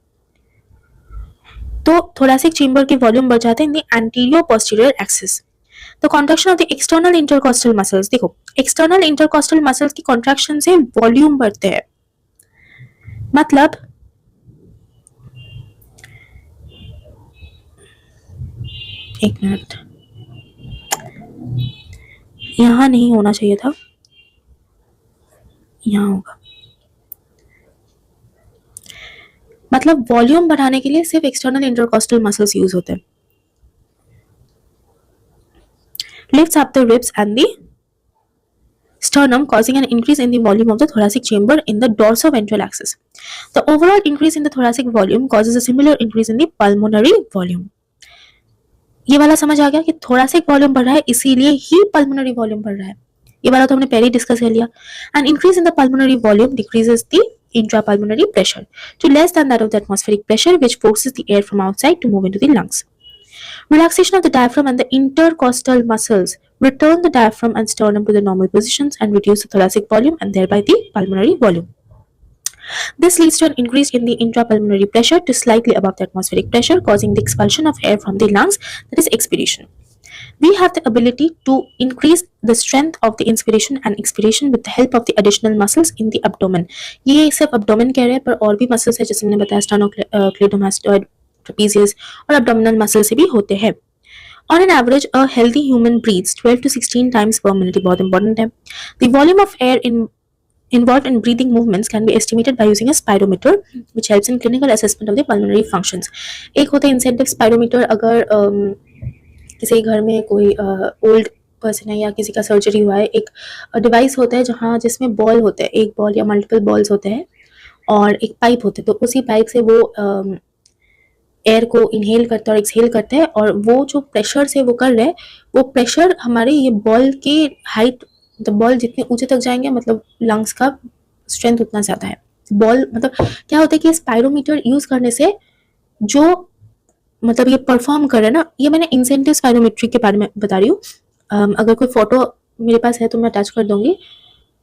तो thoracic chamber के वॉल्यूम बढ़ जाते हैं in the anterior posterior axis. The contraction of the external intercostal muscles, देखो external intercostal muscles की contraction से वॉल्यूम बढ़ते हैं, मतलब एक मिनट, यहाँ नहीं होना चाहिए था, यहाँ होगा। मतलब वॉल्यूम बढ़ाने के लिए सिर्फ एक्सटर्नल इंटरकॉस्टल मसल्स यूज होते हैं। Lifts up the ribs and the sternum, causing an increase in the volume of the thoracic chamber in the dorsoventral axis. The overall increase in the thoracic volume causes a similar increase in the pulmonary volume. ये वाला समझ आ गया कि thoracic volume बढ़ रहा है इसीलिए ही pulmonary volume बढ़ रहा है, ये वाला तो हमने पहले ही डिस्कस कर लिया। An increase in the pulmonary volume decreases the intrapulmonary pressure to less than that of the atmospheric pressure, which forces the air from outside to move into the lungs. Relaxation of the diaphragm and the intercostal muscles return the diaphragm and sternum to the normal positions and reduce the thoracic volume and thereby the pulmonary volume. This leads to an increase in the intrapulmonary pressure to slightly above the atmospheric pressure, causing the expulsion of air from the lungs, that is expiration. We have the ability to increase the strength of the inspiration and expiration with the help of the additional muscles in the abdomen. ये सिर्फ abdomen कह रहे हैं, पर और भी muscles है, जैसे मैंने बताया sternocleidomastoid, trapezius और abdominal muscles से भी होते हैं। On an average, a healthy human breathes 12 to 16 times per minute, बहुत important है। The volume of air involved in breathing movements can be estimated by using a spirometer, which helps in clinical assessment of the pulmonary functions. एक होता है incentive spirometer, अगर किसी घर में कोई ओल्ड पर्सन है या किसी का सर्जरी हुआ है, एक डिवाइस होता है जहाँ जिसमें बॉल होता है, एक बॉल या मल्टीपल बॉल्स होते हैं और एक पाइप होता है, तो उसी पाइप से वो एयर को इनहेल करता है और एक्सहेल करता है, और वो जो प्रेशर से वो कर रहे हैं वो प्रेशर हमारे ये बॉल की हाइट, मतलब बॉल जितने ऊंचे तक जाएंगे मतलब लंग्स का स्ट्रेंथ उतना ज़्यादा है। बॉल मतलब क्या होता है कि स्पायरोमीटर यूज करने से जो मतलब ये परफॉर्म कर रहा है ना, ये मैंने इंसेंटिव स्पायरोमेट्री के बारे में बता रही हूँ, अगर कोई फोटो मेरे पास है तो मैं अटैच कर दूंगी।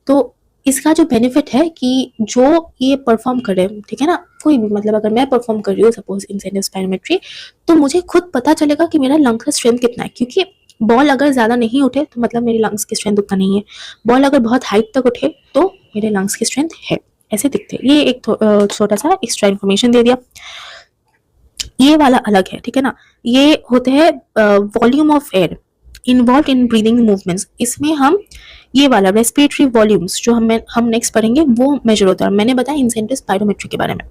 तो इसका जो बेनिफिट है कि जो ये परफॉर्म कर रहे हैं, ठीक है ना, कोई भी मतलब अगर मैं परफॉर्म कर रही हूँ सपोज इंसेंटिव स्पायरोमेट्री, तो मुझे खुद पता चलेगा कि मेरा लंग्स का स्ट्रेंथ कितना है, क्योंकि बॉल अगर ज़्यादा नहीं उठे तो मतलब मेरे लंग्स की स्ट्रेंथ उतना नहीं है, बॉल अगर बहुत हाइट तक उठे तो मेरे लंग्स की स्ट्रेंथ है, ऐसे दिखते हैं। ये एक छोटा सा एक्स्ट्रा इन्फॉर्मेशन दे दिया। ये वाला अलग है, ठीक है ना, ये होते हैं volume of air involve in breathing movements. इसमें हम ये वाला रेस्पिरेटरी वॉल्यूम्स जो हम नेक्स्ट पढ़ेंगे वो मेजर होता है। मैंने बताया इंसेंटिव स्पायरोमेट्री के बारे में,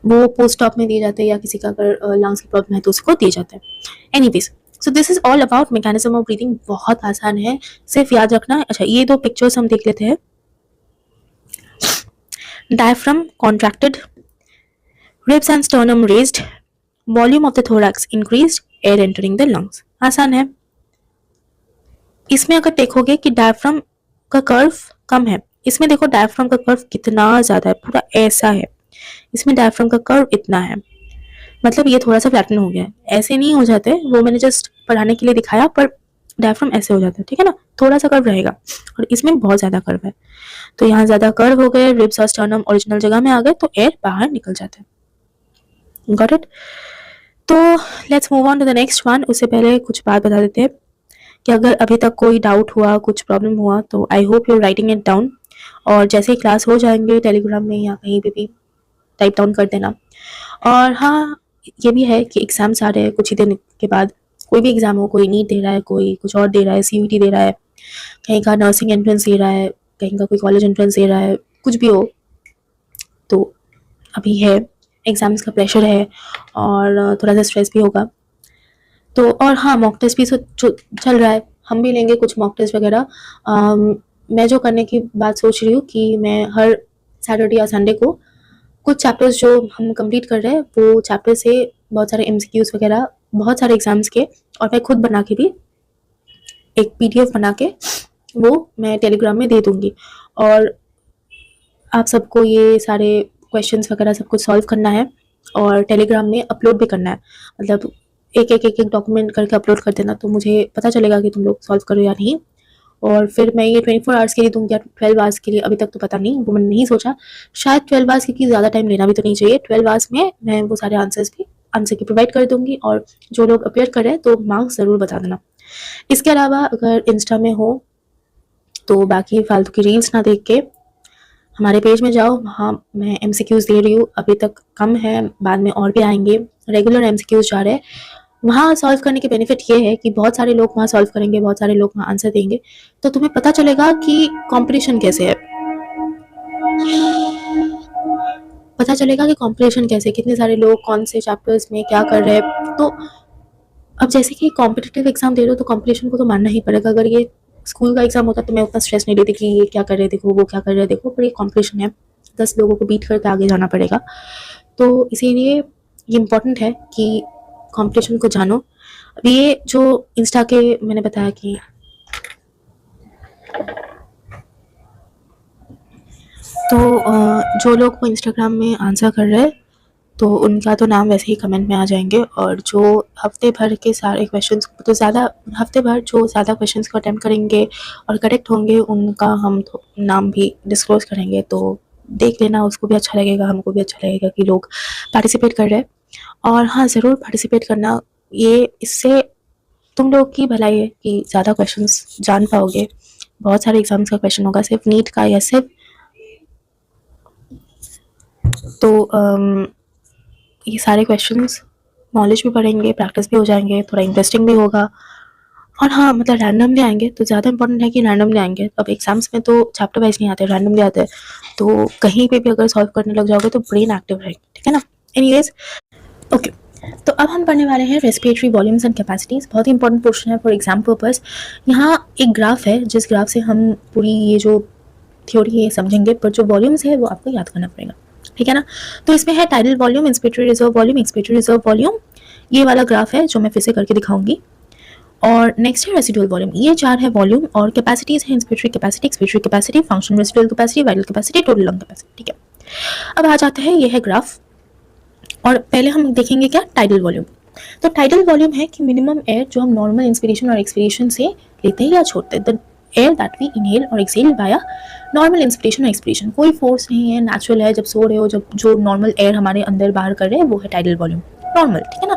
वो पोस्ट ऑप में दिए जाते हैं या किसी का अगर लंग्स की प्रॉब्लम है तो उसको दिए जाता है। Anyways, so this is all about mechanism of breathing. बहुत आसान है, सिर्फ याद रखना है। अच्छा, ये दो पिक्चर्स हम देख लेते हैं। Diaphragm contracted, ribs and sternum raised, volume of the thorax increased, air entering the lungs. आसान है। इसमें अगर देखोगे कि डायफ्राम का कर्व कम है, इसमें देखो डायफ्राम का कर्व कितना ज्यादा है, पूरा ऐसा है। इसमें डायफ्राम का कर्व इतना है, मतलब ये थोड़ा सा फ्लैटन हो गया है। ऐसे नहीं हो जाते, वो मैंने जस्ट पढ़ाने के लिए दिखाया, पर डायफ्राम ऐसे हो जाता है, ठीक है ना, थोड़ा सा कर्व रहेगा। और इसमें बहुत ज्यादा कर्व है, तो यहाँ ज्यादा कर्व हो गए, रिब्स और स्टर्नम ओरिजिनल जगह में आ गए, तो एयर बाहर निकल जाता है। Got it. तो let's move on to the next one. उससे पहले कुछ बात बता देते हैं कि अगर अभी तक कोई डाउट हुआ, कुछ प्रॉब्लम हुआ, तो I hope you writing it down, और जैसे ही क्लास हो जाएंगे टेलीग्राम में या कहीं पे भी टाइप डाउन कर देना। और हाँ, ये भी है कि एग्जाम्स आ रहे हैं कुछ ही दिन के बाद। कोई भी एग्जाम हो, कोई नीट दे रहा है, कोई कुछ और दे रहा है, सीयूटी दे रहा है, कहीं का नर्सिंग एंट्रेंस दे रहा है, कहीं का कोई कॉलेज एंट्रेंस दे रहा है, कुछ भी हो, तो अभी है, एग्जाम्स का प्रेशर है और थोड़ा सा स्ट्रेस भी होगा। तो और हाँ, मॉक टेस्ट भी जो चल रहा है, हम भी लेंगे कुछ मॉक टेस्ट वगैरह। मैं जो करने की बात सोच रही हूँ कि मैं हर सैटरडे या संडे को कुछ चैप्टर्स जो हम कंप्लीट कर रहे हैं, वो चैप्टर से बहुत सारे एमसीक्यूज वगैरह, बहुत सारे एग्जाम्स के, और मैं खुद बना के भी एक पीडीएफ बना के वो मैं टेलीग्राम में दे दूंगी। और आप सबको ये सारे क्वेश्चंस वगैरह सब कुछ सॉल्व करना है और टेलीग्राम में अपलोड भी करना है। मतलब एक डॉक्यूमेंट करके अपलोड कर देना, तो मुझे पता चलेगा कि तुम लोग सॉल्व करो या नहीं। और फिर मैं ये 24 आवर्स के लिए दूंगी या 12 आवर्स के लिए, अभी तक तो पता नहीं, वो मैंने नहीं सोचा। शायद 12 आवर्स, क्योंकि ज़्यादा टाइम लेना भी तो नहीं चाहिए। 12 आवर्स में मैं वो सारे आंसर की प्रोवाइड कर दूंगी, और जो लोग अपेयर कर रहे हैं तो मार्क्स ज़रूर बता देना। इसके अलावा अगर इंस्टा में हो तो बाकी फालतू की रील्स ना देख के हमारे पेज में जाओ, वहाँ मैं एमसीक्यूज दे रही हूँ। अभी तक कम है, बाद में और भी आएंगे, रेगुलर एमसीक्यूज जा रहे हैं। वहाँ सॉल्व करने के बेनिफिट ये है कि बहुत सारे लोग वहाँ सॉल्व करेंगे, बहुत सारे लोग वहाँ आंसर देंगे, तो तुम्हें पता चलेगा कि कंपटीशन कैसे है, पता चलेगा कि कंपटीशन कैसे, कितने सारे लोग कौन से चैप्टर्स में क्या कर रहे हैं। तो अब जैसे कि कॉम्पिटिटिव एग्जाम दे रहे हो, तो कंपटीशन को तो मानना ही पड़ेगा। अगर ये स्कूल का एग्जाम होता तो मैं उतना स्ट्रेस नहीं लेती कि ये क्या कर रहे देखो, वो क्या कर रहे देखो, पर ये कॉम्पिटिशन है, 10 लोगों को बीट करके आगे जाना पड़ेगा। तो इसीलिए ये इम्पोर्टेंट है कि कंपटीशन को जानो। अब ये जो इंस्टा के मैंने बताया कि तो जो लोग वो इंस्टाग्राम में आंसर कर रहे हैं, तो उनका तो नाम वैसे ही कमेंट में आ जाएंगे। और जो हफ्ते भर के सारे क्वेश्चंस, तो ज़्यादा हफ्ते भर जो ज़्यादा क्वेश्चंस को अटेम्प्ट करेंगे और करेक्ट होंगे, उनका हम तो नाम भी डिस्क्लोज करेंगे। तो देख लेना, उसको भी अच्छा लगेगा, हमको भी अच्छा लगेगा कि लोग पार्टिसिपेट कर रहे हैं। और हाँ, ज़रूर पार्टिसिपेट करना, ये इससे तुम लोग की भलाई है कि ज़्यादा क्वेश्चंस जान पाओगे। बहुत सारे एग्जाम्स का क्वेश्चन होगा, सिर्फ नीट का या सिर्फ, तो ये सारे क्वेश्चंस नॉलेज भी बढ़ेंगे, प्रैक्टिस भी हो जाएंगे, थोड़ा इंटरेस्टिंग भी होगा। और हाँ, मतलब रैंडमली आएंगे, तो ज़्यादा इंपॉर्टेंट है कि रैंडमली आएंगे। अब एग्जाम्स में तो चैप्टर वाइज नहीं आते, रैंडमली आते हैं, तो कहीं पे भी अगर सॉल्व करने लग जाओगे तो ब्रेन एक्टिव रहेगी, ठीक है ना। एनीवेज, ओके, तो अब हम पढ़ने वाले हैं रेस्पिरेटरी वॉल्यूम्स एंड कैपेसिटीज़। बहुत ही इंपॉर्टेंट पोर्शन है फॉर एग्जाम पर्पस। यहाँ एक ग्राफ है, जिस ग्राफ से हम पूरी ये जो थ्योरी है समझेंगे, पर जो वॉल्यूम्स है वो आपको याद करना पड़ेगा, ठीक है ना। तो इसमें है tidal volume, inspiratory reserve volume, expiratory reserve volume, ये वाला ग्राफ है जो मैं फिर से करके दिखाऊंगी। और नेक्स्ट है रेसिडुअल वॉल्यूम। ये 4 है वॉल्यूम, और कैपेसिटीज है inspiratory capacity, expiratory capacity, functional residual capacity, vital capacity, total lung capacity, ठीक है। अब आ जाते हैं, ये है ग्राफ, और पहले हम देखेंगे क्या, टाइडल वॉल्यूम। तो टाइडल वॉल्यूम है कि मिनिमम एयर जो हम नॉर्मल इंस्पिरेशन और एक्सपिरेशन से लेते हैं या छोड़ते हैं, the air that we inhale और एक्सहेल वाया नॉर्मल इंस्पिरेशन और एक्सपिरेशन। कोई फोर्स नहीं है, नेचुरल है, जब सो रहे हो, जब जो नॉर्मल एयर हमारे अंदर बाहर कर रहे हैं, वो है टाइडल वॉल्यूम, नॉर्मल, ठीक है ना।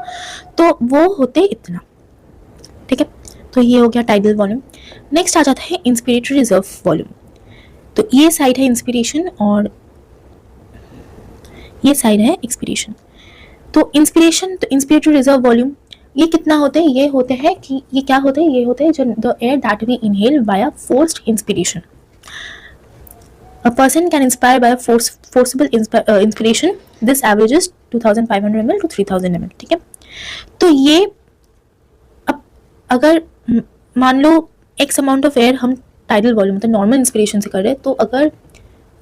तो वो होते इतना, ठीक है। तो ये हो गया टाइडल वॉल्यूम। नेक्स्ट आ जाता है इंस्पिरेटरी रिजर्व वॉल्यूम। तो ये साइड है इंस्पिरेशन और ये साइड है एक्सपिरेशन। तो इंस्पिरेशन, तो इंस्पिरेटरी रिजर्व वॉल्यूम ये कितना होते हैं, ये होते हैं कि ये क्या होते हैं, ये होते हैं जो the air that we inhale via forced inspiration. A person can inspire by a forcible inspiration. This averages 2500 ml to 3000 ml, ठीक है। तो ये अब अगर मान लो एक्स अमाउंट ऑफ एयर हम टाइडल वॉल्यूम मतलब नॉर्मल इंस्पिरेशन से कर रहे हैं, तो अगर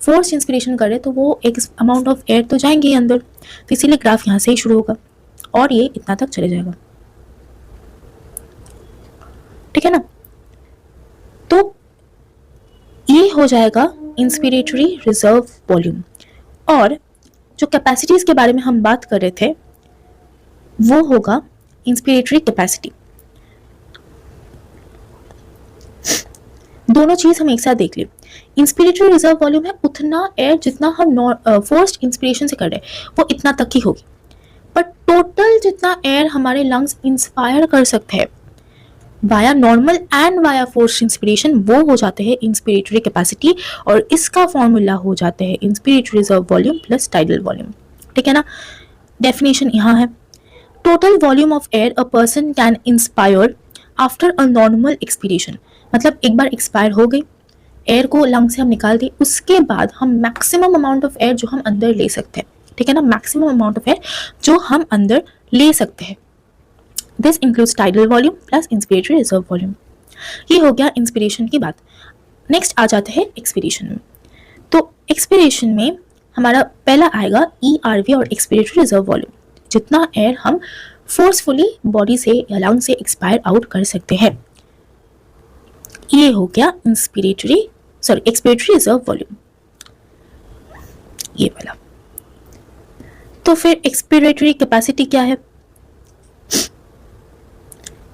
फोर्स इंस्पिरेशन करे तो वो एक्स अमाउंट ऑफ एयर तो जाएंगे ही अंदर, तो इसीलिए ग्राफ यहाँ से ही शुरू होगा और ये इतना तक चले जाएगा, ठीक है ना। तो ये हो जाएगा इंस्पिरेटरी रिजर्व वॉल्यूम। और जो कैपेसिटीज के बारे में हम बात कर रहे थे वो होगा इंस्पिरेटरी कैपेसिटी। दोनों चीज हम एक साथ देख ले। इंस्पिरेटरी रिजर्व वॉल्यूम है उतना एयर जितना हम फोर्स्ड इंस्पिरेशन से कर रहे हैं वो इतना तक ही होगी, बट टोटल जितना एयर हमारे लंग्स इंस्पायर कर सकते हैं via normal and via forced inspiration वो हो जाते हैं इंस्पिरेटरी कैपेसिटी, और इसका फॉर्मूला हो जाते हैं inspiratory reserve volume plus tidal volume, ठीक है ना। डेफिनेशन यहाँ है, total volume of air a person can inspire after a normal expiration, मतलब एक बार एक्सपायर हो गई एयर को लंग से हम निकाल दी, उसके बाद हम मैक्सिमम अमाउंट ऑफ एयर जो हम अंदर ले सकते हैं, ठीक है ना, मैक्सिमम अमाउंट ऑफ एयर जो हम अंदर ले सकते हैं। This includes tidal volume plus inspiratory reserve volume. ये हो गया इंस्पिरेशन की बात। नेक्स्ट आ जाते हैं एक्सपीरेशन में। तो एक्सपीरेशन में हमारा पहला आएगा ERV और एक्सपिरेटरी रिजर्व वॉल्यूम, जितना एयर हम फोर्सफुली बॉडी से या लंग से एक्सपायर आउट कर सकते हैं। ये हो गया एक्सपिरेटरी रिजर्व वॉल्यूम, ये वाला। तो फिर एक्सपिरेटरी कैपेसिटी क्या है?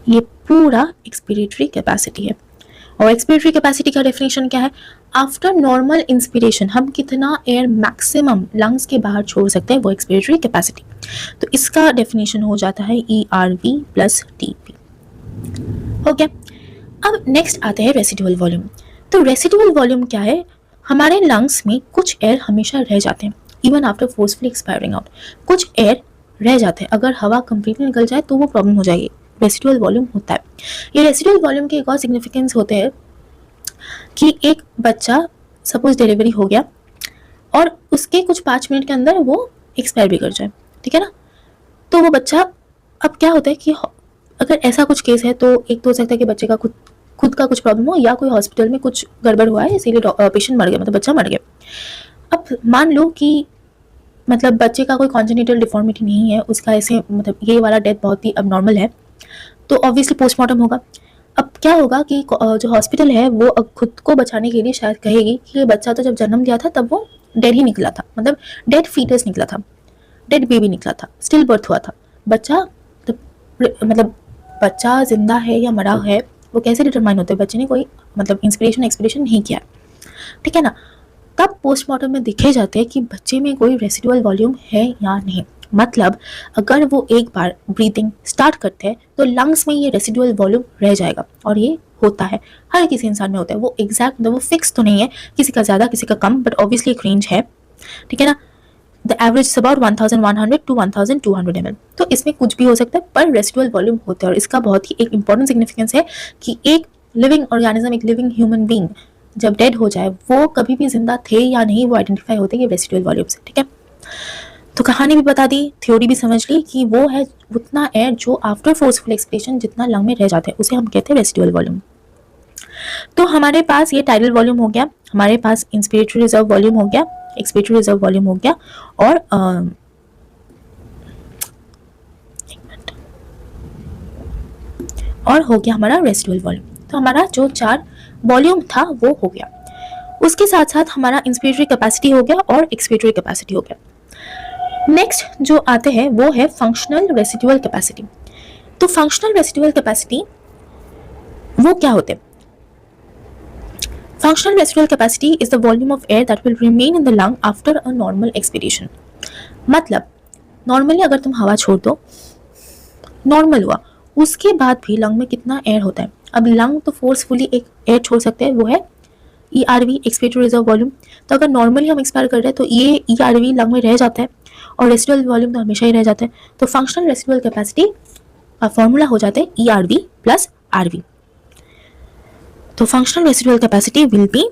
ये पूरा एक्सपिरेटरी कैपेसिटी है। और एक्सपिरेटरी कैपेसिटी का डेफिनेशन क्या है? आफ्टर नॉर्मल इंस्पिरेशन हम कितना एयर मैक्सिमम लंग्स के बाहर छोड़ सकते हैं, वो एक्सपिरेटरी कैपेसिटी। तो इसका डेफिनेशन हो जाता है ERV प्लस TP। हो गया। अब नेक्स्ट आते हैं रेसिडुअल वॉल्यूम। तो रेसिडुअल वॉल्यूम क्या है? हमारे लंग्स में कुछ एयर हमेशा रह जाते हैं even after forcefully expiring out, कुछ एयर रह जाते हैं। अगर हवा कंप्लीटली निकल जाए तो वो प्रॉब्लम हो जाएगी, रेसिडुअल वॉल्यूम होता है। ये रेसिडुअल वॉल्यूम के एक और सिग्निफिकेंस होते हैं कि एक बच्चा सपोज डिलीवरी हो गया और उसके कुछ 5 मिनट के अंदर वो एक्सपायर भी कर जाए, ठीक है ना। तो वो बच्चा, अब क्या होता है कि अगर ऐसा कुछ केस है तो एक तो हो सकता है कि बच्चे का खुद का कुछ प्रॉब्लम हो या कोई हॉस्पिटल में कुछ गड़बड़ हुआ है इसीलिए पेशेंट मर गया, मतलब बच्चा मर गया। अब मान लो कि मतलब बच्चे का कोई कॉन्जेनिटल डिफॉर्मिटी नहीं है, उसका ऐसे मतलब ये वाला डेथ बहुत ही अबनॉर्मल है, तो ऑब्वियसली पोस्टमार्टम होगा। अब क्या होगा कि जो हॉस्पिटल है वो खुद को बचाने के लिए शायद कहेगी कि ये बच्चा तो जब जन्म लिया था तब वो डेड ही निकला था, मतलब डेड फीटस निकला था, डेड बेबी निकला था, स्टिल बर्थ हुआ था। बच्चा मतलब बच्चा जिंदा है या मरा है वो कैसे डिटरमाइन होता है? बच्चे ने कोई मतलब इंस्पिरेशन एक्सपिरेशन नहीं किया, ठीक है ना। तब पोस्टमार्टम में दिखे जाते हैं कि बच्चे में कोई रेसिडुअल वॉल्यूम है या नहीं। मतलब अगर वो एक बार ब्रीथिंग स्टार्ट करते हैं तो लंग्स में ये रेसिडुअल वॉल्यूम रह जाएगा, और ये होता है हर किसी इंसान में होता है। वो एग्जैक्ट वो फिक्स तो नहीं है, किसी का ज़्यादा किसी का कम, बट ऑब्वियसली एक रेंज है, ठीक है ना। The average is about 1100 to 1200 ml। तो इसमें कुछ भी हो सकता है पर रेसिडुअल वॉल्यूम होता है। और इसका बहुत ही एक इंपॉर्टेंट सिग्निफिकेंस है कि एक लिविंग ऑर्गेनिज्म, एक लिविंग ह्यूमन बींग जब डेड हो जाए वो कभी भी जिंदा थे या नहीं वो आइडेंटिफाई होते हैं रेसिडुअल वॉल्यूम से, ठीक है। तो कहानी भी बता दी, थ्योरी भी समझ ली कि वो है उतना एयर जो आफ्टर फोर्सफुल एक्सपिरेशन जितना लंग में रह जाता है उसे हम कहते हैं रेसिडुअल वॉल्यूम। तो हमारे पास ये टाइडल वॉल्यूम हो गया, हमारे पास इंस्पिरेटरी रिजर्व वॉल्यूम हो गया, एक्सपिरेटरी रिजर्व वॉल्यूम हो गया, और हो गया हमारा रेसिडुअल वॉल्यूम। तो हमारा जो 4 वॉल्यूम था वो हो गया। उसके साथ साथ हमारा इंस्पिरेटरी कैपेसिटी हो गया और एक्सपिरेटरी कैपेसिटी हो गया। नेक्स्ट जो आते हैं वो है फंक्शनल रेसिडुअल कैपेसिटी। तो फंक्शनल रेसिडुअल कैपेसिटी वो क्या होते हैं? Functional residual capacity is the volume of air that will remain in the lung after a normal expiration. मतलब नॉर्मली अगर तुम हवा छोड़ दो, नॉर्मल हुआ, उसके बाद भी लंग में कितना एयर होता है? अब लंग तो फोर्सफुली एक एयर छोड़ सकते हैं, वो है ERV एक्सपिरेटरी रिजर्व वॉल्यूम। तो अगर नॉर्मली हम एक्सपायर कर रहे हैं तो ये ERV लंग में रह जाता है और रेसिडुअल वॉल्यूम तो हमेशा ही रह जाता है। तो फंक्शनल रेसिडुअल कैपेसिटी का फॉर्मूला हो जाता है ERV प्लस RV। तो functional residual capacity will be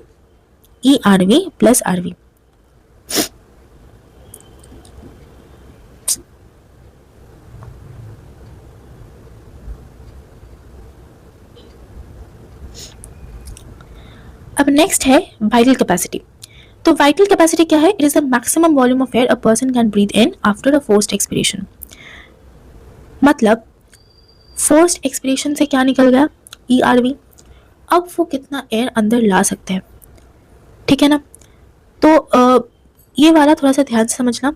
ERV plus RV। अब नेक्स्ट है वाइटल कैपेसिटी। तो वाइटल कैपेसिटी क्या है? It is the maximum volume of air a person can breathe in after a forced expiration. मतलब forced expiration से क्या निकल गया? ERV। अब वो कितना एयर अंदर ला सकते हैं, ठीक है ना। तो ये वाला थोड़ा सा ध्यान से समझना।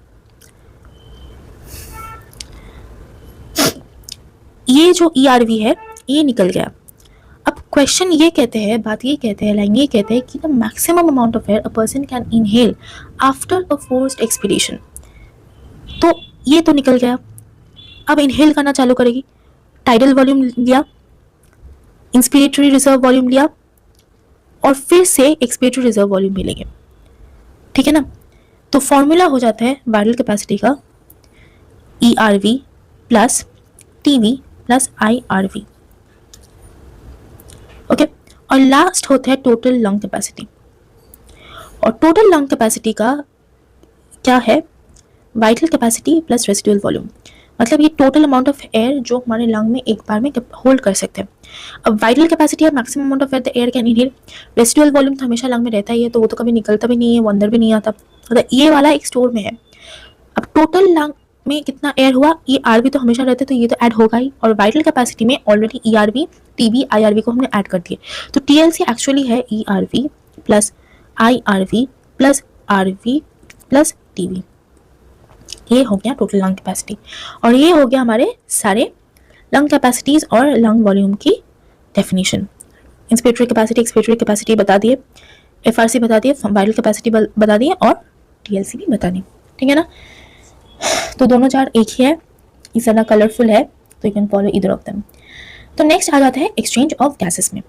ये जो ERV है ये निकल गया। अब क्वेश्चन ये कहते हैं, बात ये कहते हैं, लाइन ये कहते हैं कि the maximum amount of air a person can inhale after a forced expiration. तो ये तो निकल गया। अब इनहेल करना चालू करेगी, टाइडल वॉल्यूम लिया, इंस्पिरेटरी रिजर्व वॉल्यूम लिया और फिर से एक्सपिरेटरी रिजर्व वॉल्यूम भी लेंगे, ठीक है ना। तो फॉर्मूला हो जाता है वाइटल कैपेसिटी का ERV plus TV plus IRV, okay. और लास्ट होता है टोटल लंग कैपेसिटी। और टोटल लंग कैपेसिटी का क्या है? Vital capacity plus residual volume. मतलब ये टोटल अमाउंट ऑफ एयर जो हमारे लंग में एक बार में होल्ड कर सकते हैं। अब वाइटल कैपेसिटी है maximum amount of air the air can inhale. Residual volume तो हमेशा लंग में रहता ही है, तो वो तो कभी निकलता भी नहीं है, वो अंदर भी नहीं आता, मतलब ये वाला एक स्टोर में है। अब टोटल लंग में कितना एयर हुआ, ये RV तो हमेशा रहते, तो ये तो ऐड होगा ही। और वाइटल कैपेसिटी में ऑलरेडी ERV TV IRV को हमने ऐड कर दिए, तो TLC एक्चुअली है ERV plus IRV plus RV plus TV। ये हो गया टोटल लंग कैपेसिटी। और ये हो गया हमारे सारे लंग कैपेसिटीज और लंग वॉल्यूम की definition. Inspiratory capacity, expiratory capacity बता दिए, FRC बता दिए, वाइटल कैपेसिटी बता दिए और TLC भी बता दी, ठीक है ना। तो दोनों चार्ट एक ही है, इस तरह कलरफुल है, तो you can follow either of them. तो नेक्स्ट आ जाता है एक्सचेंज ऑफ गैसेस में।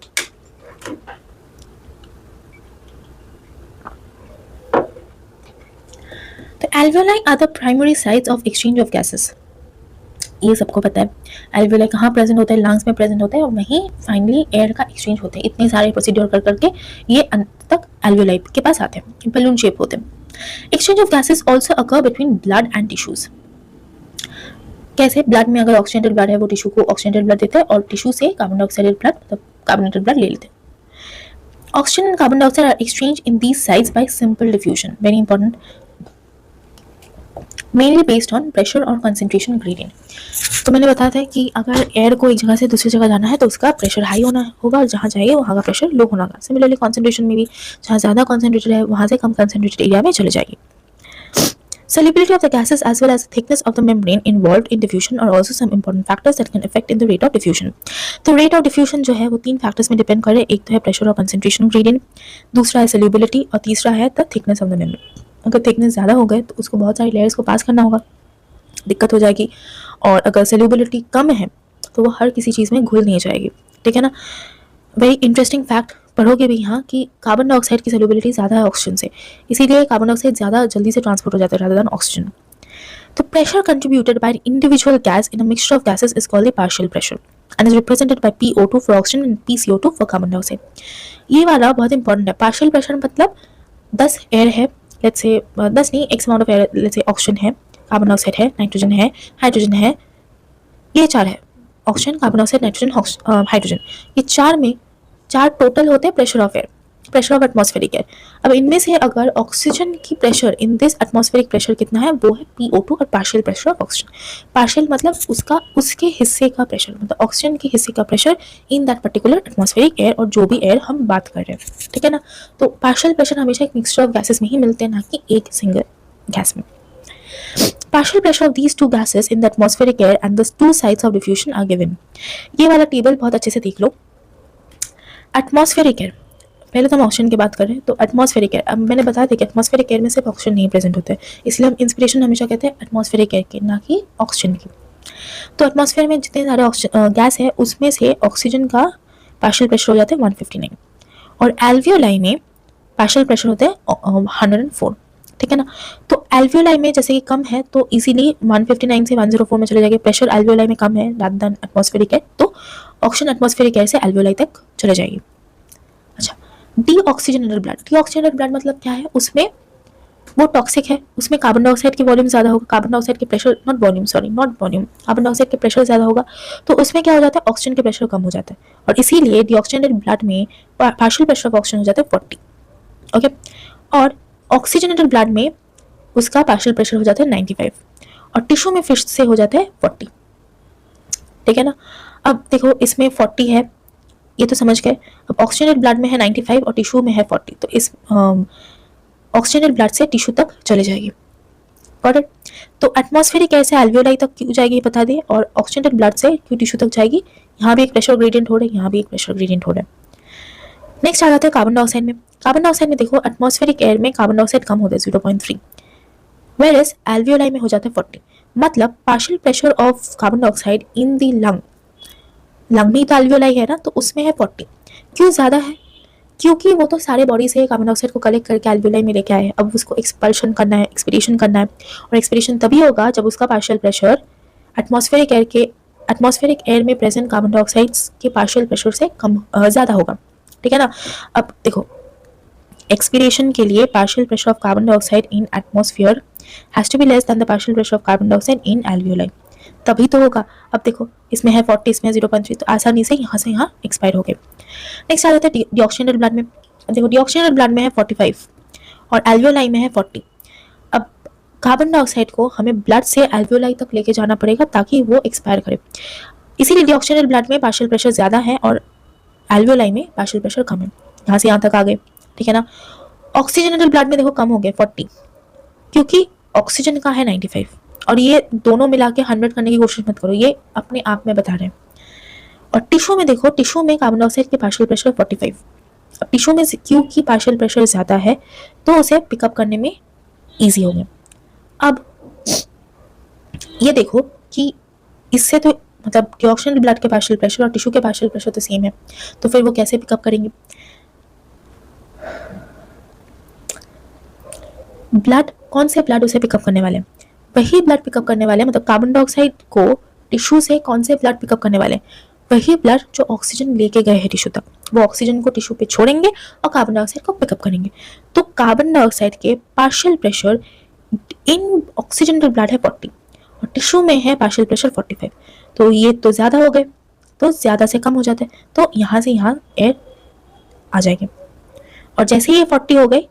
तो alveoli are the primary sites of exchange of gases. ये सबको पता है, एल्वियोलाई कहाँ प्रेजेंट होता है? लंग्स में प्रेजेंट होता है, और वहीं फाइनली एयर का एक्सचेंज होते हैं। इतने सारे प्रोसीड्योर कर करके ये अंत तक एल्वियोलाई के पास आते हैं, बलून शेप होते हैं। Exchange of gases also occur between blood and tissues. कैसे? ब्लड में अगर ऑक्सीजनेटेड ब्लड है, वो टिश्यू को ऑक्सीजनेटेड ब्लड देते हैं, और टिश्यू से कार्बन डाइऑक्साइड ब्लड, मतलब कार्बोनेटेड ब्लड ले लेते हैं। Oxygen and carbon dioxide are exchange in these sites by simple diffusion, very important, mainly based on pressure और कंसंट्रेशन ग्रेडियंट। तो मैंने बताया था कि अगर एयर को एक जगह से दूसरी जगह जाना है तो उसका प्रेशर हाई होना होगा, और जहाँ जाएगा वहाँ का प्रेशर लो होना होगा। सिमिलरली कंसंट्रेशन में भी जहाँ ज़्यादा कंसंट्रेटेड है वहाँ से कम कंसंट्रेटेड एरिया में चले जाएगी। Solubility of the gases as well as the thickness of the membrane involved in diffusion are also some important factors that can affect in the rate of diffusion. तो rate of diffusion जो है वो 3 factors में depend करे। एक तो है pressure और कंसंट्रेशन ग्रेडियंट, दूसरा है solubility और तीसरा है the thickness of the membrane. अगर थिकनेस ज़्यादा हो गए तो उसको बहुत सारी लेयर्स को पास करना होगा, दिक्कत हो जाएगी। और अगर solubility कम है तो वो हर किसी चीज़ में घुल नहीं जाएगी, ठीक है ना। वेरी इंटरेस्टिंग फैक्ट पढ़ोगे भी यहाँ कि कार्बन डाइऑक्साइड की सॉल्युबिलिटी ज़्यादा है ऑक्सीजन से, इसीलिए कार्बन डाइऑक्साइड ज़्यादा जल्दी से ट्रांसपोर्ट हो जाता है rather than ऑक्सीजन। तो pressure contributed by individual gas in a mixture of gases is called the partial pressure and is represented by PO2 for oxygen and PCO2 for carbon dioxide. ये वाला बहुत important है। Partial pressure मतलब 10 air है, let's say 10 नहीं, x amount of air, let's say oxygen है, carbon dioxide है, nitrogen है, हाइड्रोजन है, ये 4 है, oxygen, carbon dioxide, nitrogen, hydrogen, ये 4 में 4 टोटल होते हैं pressure of air, pressure of atmospheric air. अब इनमें से अगर ऑक्सीजन की pressure in this atmospheric pressure कितना है, वो है PO2 और partial pressure of oxygen. Partial मतलब उसके हिस्से का प्रेशर, मतलब ऑक्सीजन के हिस्से का pressure in that particular atmospheric air, और जो भी एयर हम बात कर रहे हैं, ठीक है ना। तो पार्शियल प्रेशर हमेशा एक मिक्सचर ऑफ गैसेस में ही मिलते हैं, ना कि एक सिंगल गैस में। Partial pressure of these two gases in the atmospheric air and the two sites of diffusion are given. ये वाला टेबल बहुत अच्छे से देख लो। एटमॉस्फेरिक एयर, पहले तो हम ऑक्सीजन की बात कर रहे हैं, तो एटमॉस्फेरिक एयर, अब मैंने बताया था कि एटमॉस्फेरिक एयर में सिर्फ ऑक्सीजन नहीं प्रेजेंट होते हैं, इसलिए हम इंस्पिरेशन हमेशा कहते हैं एटमॉस्फेरिक एयर की, ना कि ऑक्सीजन की। तो एटमॉस्फेयर में जितने सारे गैस है उसमें से ऑक्सीजन का पार्शियल प्रेशर हो जाता है 159, और एल्वियोलाई में पार्शियल प्रेशर होता है 104, ठीक है ना। तो एल्वियोलाई में जैसे कि कम है तो इजीली 159 से 104 में चले जाएंगे। प्रेशर एल्वियोलाई में कम है rather than एटमॉस्फेरिक एयर, तो ऑक्सीजन एटमॉस्फेरिक एयर से एल्वियोलाई तक चले जाएगी। अच्छा, डीऑक्सीजनेटेड ब्लड, डीऑक्सीजनेटेड ब्लड मतलब क्या है? उसमें वो टॉक्सिक है, उसमें कार्बन डाइऑक्साइड की वॉल्यूम ज़्यादा होगा, कार्बन डाइऑक्साइड के pressure not volume, sorry not volume, carbon dioxide के प्रेशर ज़्यादा होगा, तो उसमें क्या हो जाता है, ऑक्सीजन के प्रेशर कम हो जाता है, और इसीलिए डीऑक्सीजनेटेड ब्लड में पार्शियल प्रेशर ऑफ ऑक्सीजन हो जाता है 40, ओके, और ऑक्सीजनेटेड ब्लड में उसका पार्शियल प्रेशर हो जाता है 95, और टिश्यू में फिश से हो जाता है 40, ठीक है ना। अब देखो इसमें 40 है, ये तो समझ गए। अब ऑक्सीजनेटेड ब्लड में है 95 और टिश्यू में है 40, तो इस ऑक्सीजनेटेड ब्लड से टिश्यू तक चले जाएगी, गॉट इट। तो एटमॉस्फेरिक एयर से एल्वियोलाई तक क्यों जाएगी बता दें, और ऑक्सीजनेटेड ब्लड से क्यों टिश्यू तक जाएगी, यहाँ भी एक प्रेशर ग्रेडियंट हो रहा है, यहाँ भी एक प्रेशर ग्रेडियंट हो रहा है। नेक्स्ट आ जाता है कार्बन डाइऑक्साइड में। कार्बन डाइऑक्साइड में देखो एटमॉस्फेरिक एयर में कार्बन डाइऑक्साइड कम होता है 0.3, whereas एल्वियोलाई में हो जाता है 40, मतलब partial pressure of carbon dioxide in the lung में तो एल्वियोलाई है ना, तो उसमें है 40। क्यों ज़्यादा है, क्योंकि वो तो सारे बॉडी से कार्बन डाइऑक्साइड को कलेक्ट करके एल्वियोलाई में लेके आए हैं, अब उसको एक्सपल्शन करना है, एक्सपीडिशन करना है, और एक्सपीडिशन तभी होगा जब उसका पार्शियल प्रेशर एटमॉस्फेरिक एयर में प्रेजेंट कार्बन डाइऑक्साइड के पार्शियल प्रेशर से कम ज़्यादा होगा, ठीक है ना। अब देखो एक्सपीडिशन के लिए partial pressure of carbon dioxide in atmosphere has to be less than the partial pressure of carbon dioxide in alveoli, तभी तो होगा। अब देखो इसमें है 40, इसमें 0.3, तो आसानी से यहाँ एक्सपायर हो गए। नेक्स्ट आ जाता है डीऑक्सीजनेटेड ब्लड में। देखो डीऑक्सीजनेटेड ब्लड में है 45 और एल्वियोलाई में है 40। अब कार्बन डाइऑक्साइड को हमें ब्लड से एल्वियोलाई तक लेके जाना पड़ेगा ताकि वो एक्सपायर करे, इसीलिए डीऑक्सीजनेटेड ब्लड में पार्शियल प्रेशर ज़्यादा है और एल्वियोलाई में पार्शियल प्रेशर कम है। यहाँ से यहाँ तक आ गए, ठीक है ना। ऑक्सीजनेटेड ब्लड में देखो कम हो गए 40, क्योंकि ऑक्सीजन का है 95, और ये दोनों मिला के 100 करने की कोशिश मत करो, ये अपने आप में बता रहे हैं। और टिश्यू में देखो, टिश्यू में कार्बन डाइऑक्साइड के पार्शियल प्रेशर 45। अब टिश्यू में क्योंकि पार्शियल प्रेशर ज़्यादा है तो उसे पिकअप करने में ईजी हो गया। अब ये देखो कि इससे तो मतलब डीऑक्सीजनेटेड ब्लड के पार्शियल प्रेशर और टिश्यू के पार्शियल प्रेशर तो सेम है, तो फिर वो कैसे पिकअप करेंगे। ब्लड, कौन से ब्लड उसे पिकअप करने वाले हैं, वही ब्लड पिकअप करने वाले, मतलब कार्बन डाइऑक्साइड को टिश्यू से कौन से ब्लड पिकअप करने वाले, वही ब्लड जो ऑक्सीजन लेके गए हैं टिश्यू तक, वो ऑक्सीजन को टिश्यू पे छोड़ेंगे और कार्बन डाइऑक्साइड को पिकअप करेंगे। तो कार्बन डाइऑक्साइड के partial pressure in oxygenated blood है 40 और टिश्यू में है पार्शियल प्रेशर 45, तो ये तो ज़्यादा हो गए, तो ज़्यादा से कम हो जाते हैं, तो यहाँ से यहाँ एयर आ जाएगी। और जैसे ही ये 40 हो गए,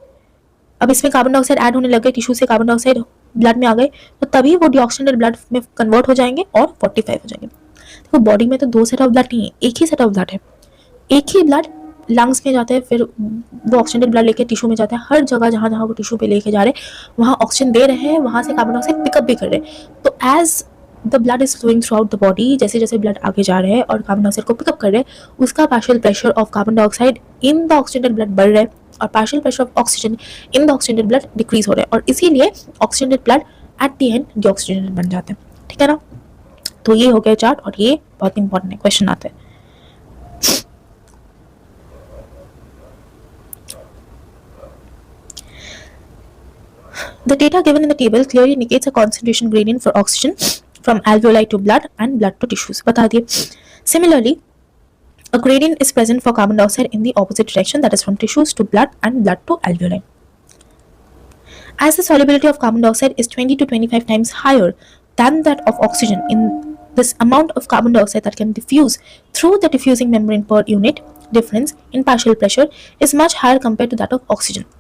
अब इसमें कार्बन डाइऑक्साइड ऐड होने लगे, टिश्यू से कार्बन डाइऑक्साइड ब्लड में आ गए, तो तभी वो डीऑक्सीजनेटेड ब्लड में कन्वर्ट हो जाएंगे और 45 हो जाएंगे। देखो बॉडी में तो दो सेट ऑफ ब्लड नहीं है, एक ही सेट ऑफ ब्लड है, एक ही ब्लड लंग्स में जाता है, फिर वो ऑक्सीजनेटेड ब्लड लेके टिश्यू में जाता है, हर जगह जहाँ जहाँ वो टिश्यू पे लेके जा रहे हैं वहाँ ऑक्सीजन दे रहे हैं, वहाँ से कार्बन डाइऑक्साइड पिकअप भी कर रहे हैं। तो as the blood is flowing throughout the body, जैसे जैसे ब्लड आगे जा रहे हैं और कार्बन डाइऑक्साइड को पिकअप कर रहे हैं, उसका partial pressure of carbon dioxide in the oxygenated blood बढ़ रहा है और partial pressure of oxygen in the oxygenated blood decrease हो रहा है, और इसीलिए oxygenated blood at the end deoxygenated बन जाते हैं, ठीक है ना। तो ये हो गया चार्ट, और ये बहुत इंपॉर्टेंट है, क्वेश्चन आते हैं। The data given in the table clearly indicates a concentration gradient for oxygen from alveoli to blood and blood to tissues. बता दिए। Similarly, a gradient is present for carbon dioxide in the opposite direction, that is from tissues to blood and blood to alveoli. As the solubility of carbon dioxide is 20 to 25 times higher than that of oxygen, in this amount of carbon dioxide that can diffuse through the diffusing membrane per unit difference in partial pressure is much higher compared to that of oxygen.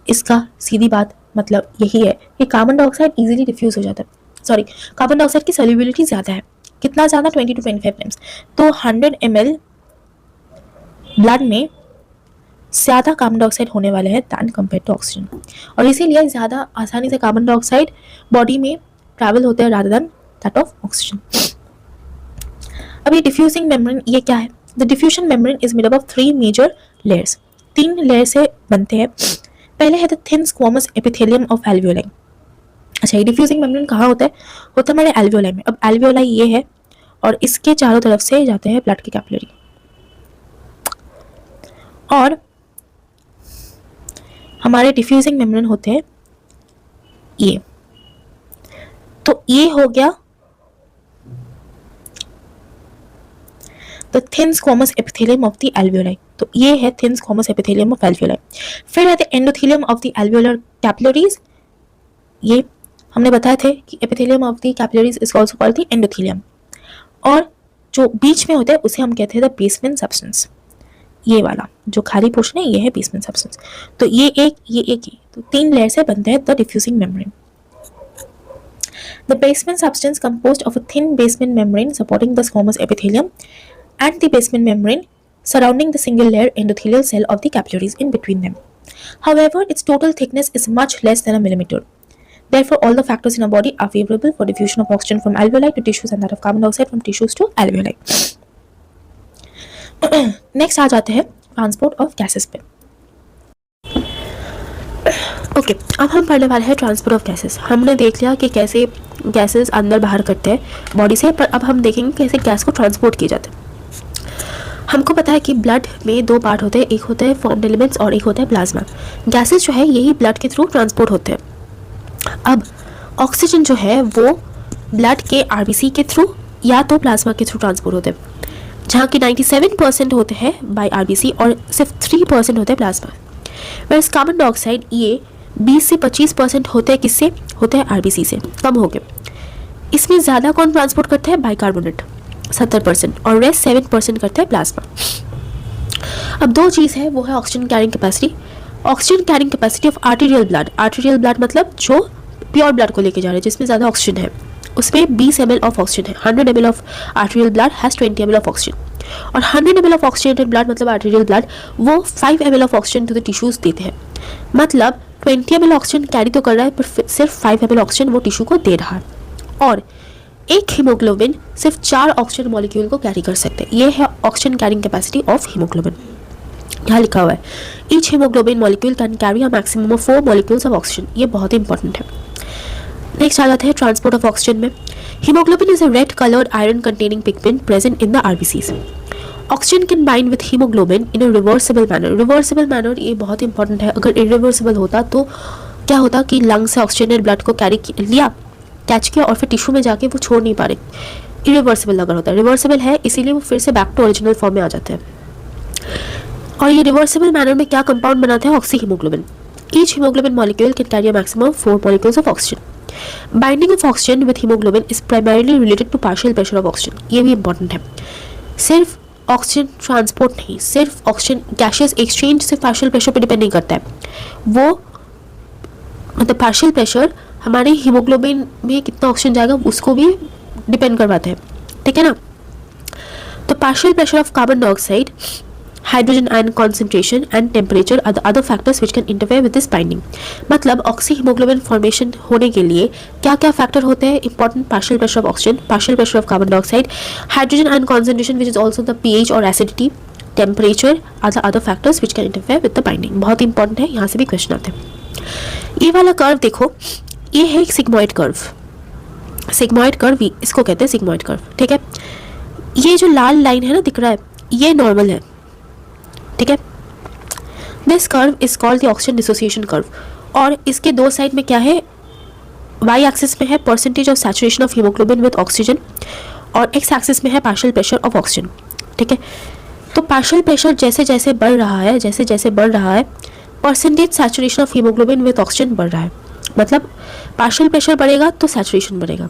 इसका सीधी बात मतलब यही है कि carbon dioxide easily diffuse हो जाता है, sorry carbon dioxide की सॉल्युबिलिटी ज़्यादा है, कितना ज़्यादा 20 to 25 टाइम्स, तो 100 ml ब्लड में ज़्यादा कार्बन डाइऑक्साइड होने वाले हैं दैन कंपेयर टू ऑक्सीजन, और इसीलिए ज़्यादा आसानी से कार्बन डाइऑक्साइड बॉडी में ट्रैवल होते हैं rather than that of oxygen. अब ये डिफ्यूजिंग मेम्ब्रेन ये क्या है, the diffusion membrane is made up of 3 major layers, 3 layer से बनते हैं। पहले है the thin squamous epithelium of alveoli. अच्छा, ये डिफ्यूजिंग मेम्ब्रेन कहाँ होता है हमारे एल्वियोलाई में। अब एल्वियोलाई ये है और इसके चारों तरफ से जाते हैं ब्लड के कैपिलरी, और हमारे डिफ्यूजिंग मेम्ब्रेन होते हैं ये, तो ये हो गया the thin squamous epithelium of the alveoli, तो ये है thin squamous epithelium of alveoli. फिर है the endothelium of the alveolar capillaries, ये हमने बताए थे कि epithelium of the capillaries is also called the endothelium, और जो बीच में होता है उसे हम कहते हैं द बेसमेंट सब्सटेंस। ये वाला जो खाली पोर्शन है ये है बेसमेंट सब्सटेंस। तो ये एक ही, तो 3 लेयर से बनते हैं the diffusing membrane. The basement substance composed of a thin basement membrane supporting the squamous epithelium and the basement membrane surrounding the single layer endothelial cell of the capillaries in between them. However, its total thickness is much less than a millimeter. Therefore, all the factors in a body are favorable for diffusion of oxygen from alveoli to tissues and that of carbon dioxide from tissues to alveoli. Next आ जाते हैं transport of gases पे। Okay, अब हम पढ़ने वाले हैं transport of gases. हमने देख लिया कि कैसे गैसेस अंदर बाहर करते हैं बॉडी से, पर अब हम देखेंगे कैसे गैस को ट्रांसपोर्ट किया जाता है। हमको पता है कि ब्लड में 2 पार्ट होते हैं, एक होता है फॉर्म्ड एलिमेंट्स और एक होता है प्लाज्मा। गैसेस जो है यही ब्लड के थ्रू ट्रांसपोर्ट होते हैं। अब ऑक्सीजन जो है वो ब्लड के आरबीसी के थ्रू या तो प्लाज्मा के थ्रू ट्रांसपोर्ट होते हैं, जहाँ की 97% होते हैं बाय आरबीसी और सिर्फ 3% होते हैं प्लाज्मा। वैसे कार्बन डाइऑक्साइड ये 20 से 25% होते हैं, किससे होते हैं आरबीसी से, कम हो गए। इसमें ज़्यादा कौन ट्रांसपोर्ट करते हैं बाइकार्बोनेट 70% और रेस्ट 7% करते हैं प्लाज्मा। अब 2 चीज़ है, वो है oxygen carrying capacity. Oxygen carrying capacity of arterial blood. Arterial blood मतलब जो प्योर ब्लड को लेके जा रहे हैं जिसमें ज़्यादा ऑक्सीजन है, उसमें 20 ml ऑफ ऑक्सीजन है। 100 ml of arterial blood has 20 ml of oxygen, और 100 ml ऑफ ऑक्सीजनेटेड ब्लड मतलब आर्टेरियल ब्लड वो 5 ml of oxygen to the tissues देते हैं। मतलब 20 ml ऑक्सीजन कैरी तो कर रहा है पर सिर्फ 5 ml ऑक्सीजन वो टिश्यू को दे रहा है। और एक हीमोग्लोबिन सिर्फ 4 ऑक्सीजन मॉलिक्यूल को कैरी कर सकते हैं। ये है oxygen carrying capacity of haemoglobin. यहाँ लिखा हुआ है each haemoglobin molecule can carry a maximum of 4 molecules of oxygen. ये बहुत ही इंपॉर्टेंट है। नेक्स्ट आ जाते हैं ट्रांसपोर्ट ऑफ ऑक्सीजन में। Haemoglobin is a red coloured iron containing pigment present in the RBCs. Oxygen can bind with haemoglobin in a reversible manner. Reversible manner ये बहुत important है। अगर इरिवर्सिबल होता तो क्या होता कि लंग से ऑक्सीजनेटेड ब्लड को लिया, कैच किया और फिर टिश्यू में जाके वो छोड़ नहीं पा रहे। इरिवर्सिबल अगर होता है, रिवर्सिबल है इसीलिए वो फिर से बैक टू ओरिजिनल फॉर्म में आ जाते हैं। और ये रिवर्सिबल मैनर में क्या कंपाउंड बनाते हैं, oxy haemoglobin. Each haemoglobin molecule can carry a maximum 4 molecules of oxygen. Binding of oxygen with haemoglobin is primarily related to partial pressure of oxygen. ये भी इंपॉर्टेंट है। सिर्फ ऑक्सीजन ट्रांसपोर्ट नहीं, सिर्फ ऑक्सीजन गैसेस एक्सचेंज सिर्फ partial pressure पर depend नहीं करता है। वो मतलब पार्शियल प्रेशर हमारे हीमोग्लोबिन में कितना ऑक्सीजन जाएगा उसको भी डिपेंड करवाते हैं, ठीक है ना। तो partial pressure of carbon dioxide, hydrogen ion concentration and temperature are the other factors which can interfere with this binding. मतलब ऑक्सी हीमोग्लोबिन फॉर्मेशन होने के लिए क्या क्या फैक्टर होते हैं important, partial pressure of oxygen, partial pressure of carbon dioxide, hydrogen ion concentration which is also the pH और acidity, temperature are the other factors which can interfere with the binding. बहुत important है, यहाँ से भी question आते हैं। ये वाला कर्व देखो, ये है एक सिग्मॉइड कर्व। सिग्मॉइड कर्व इसको कहते हैं सिग्मॉइड कर्व, ठीक है। ये जो लाल लाइन है ना दिख रहा है, ये नॉर्मल है, ठीक है। This curve is called the oxygen dissociation curve. और इसके 2 साइड में क्या है, वाई एक्सिस में है percentage of saturation of haemoglobin with oxygen और एक्स एक्सिस में है पार्शियल प्रेशर ऑफ ऑक्सीजन, ठीक है। तो पार्शियल प्रेशर जैसे जैसे बढ़ रहा है, जैसे जैसे बढ़ रहा है, percentage saturation of haemoglobin with oxygen बढ़ रहा है। मतलब पार्शियल प्रेशर बढ़ेगा तो सैचुरेशन बढ़ेगा,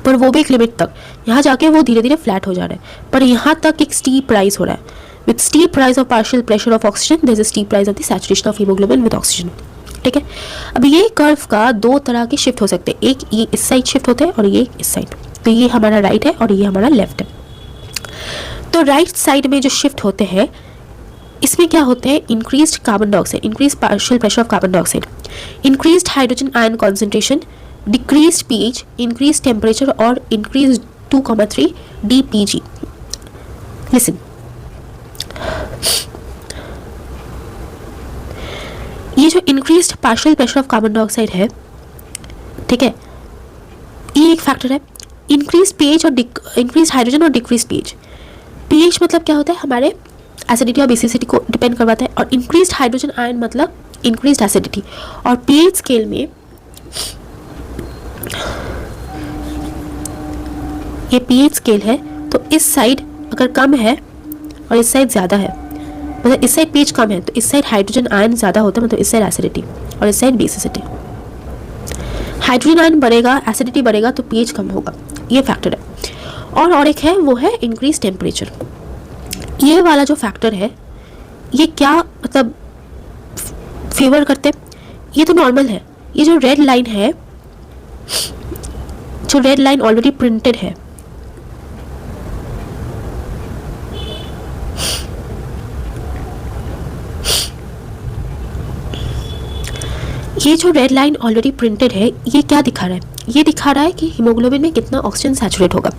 पर वो भी एक लिमिट तक। यहाँ जाके वो धीरे धीरे फ्लैट हो जा रहा है, पर यहाँ तक एक स्टीप राइज हो रहा है। With steep rise of partial pressure of oxygen there is a steep rise of the saturation of haemoglobin with oxygen, ठीक है। अब ये कर्व का 2 तरह के शिफ्ट हो सकते हैं, एक ये इस साइड शिफ्ट होते हैं और ये इस साइड। तो ये हमारा राइट है और ये हमारा लेफ्ट है। तो राइट साइड में जो शिफ्ट होते हैं इसमें क्या होते हैं, increased carbon dioxide, increase partial pressure of carbon dioxide, increased hydrogen ion concentration, decreased pH, increased temperature और इंक्रीज्ड 2,3 dPg। लिसन, ये जो increased partial pressure of carbon dioxide है, ठीक है, ये एक फैक्टर है। इंक्रीज pH और इंक्रीज हाइड्रोजन और डिक्रीज pH। pH मतलब क्या होता है, हमारे एसिडिटी और बेसिसिटी को डिपेंड करवाता है। और इंक्रीज्ड हाइड्रोजन आयन मतलब इंक्रीज्ड एसिडिटी। और pH स्केल में ये pH स्केल है, तो इस साइड अगर कम है और इस साइड ज़्यादा है, मतलब इस साइड pH कम है तो इस साइड हाइड्रोजन आयन ज़्यादा होता है, मतलब इस साइड एसिडिटी और इस साइड बेसिसिटी। हाइड्रोजन आयन बढ़ेगा, एसिडिटी बढ़ेगा तो पीएच कम होगा, ये फैक्टर है। और एक है वो है इंक्रीज टेम्परेचर। ये वाला जो फैक्टर है ये क्या मतलब फेवर करते, ये तो नॉर्मल है। ये जो रेड लाइन है, जो रेड लाइन ऑलरेडी प्रिंटेड है, ये जो रेड लाइन ऑलरेडी प्रिंटेड है ये क्या दिखा रहा है, ये दिखा रहा है कि हीमोग्लोबिन में कितना ऑक्सीजन सैचुरेट होगा।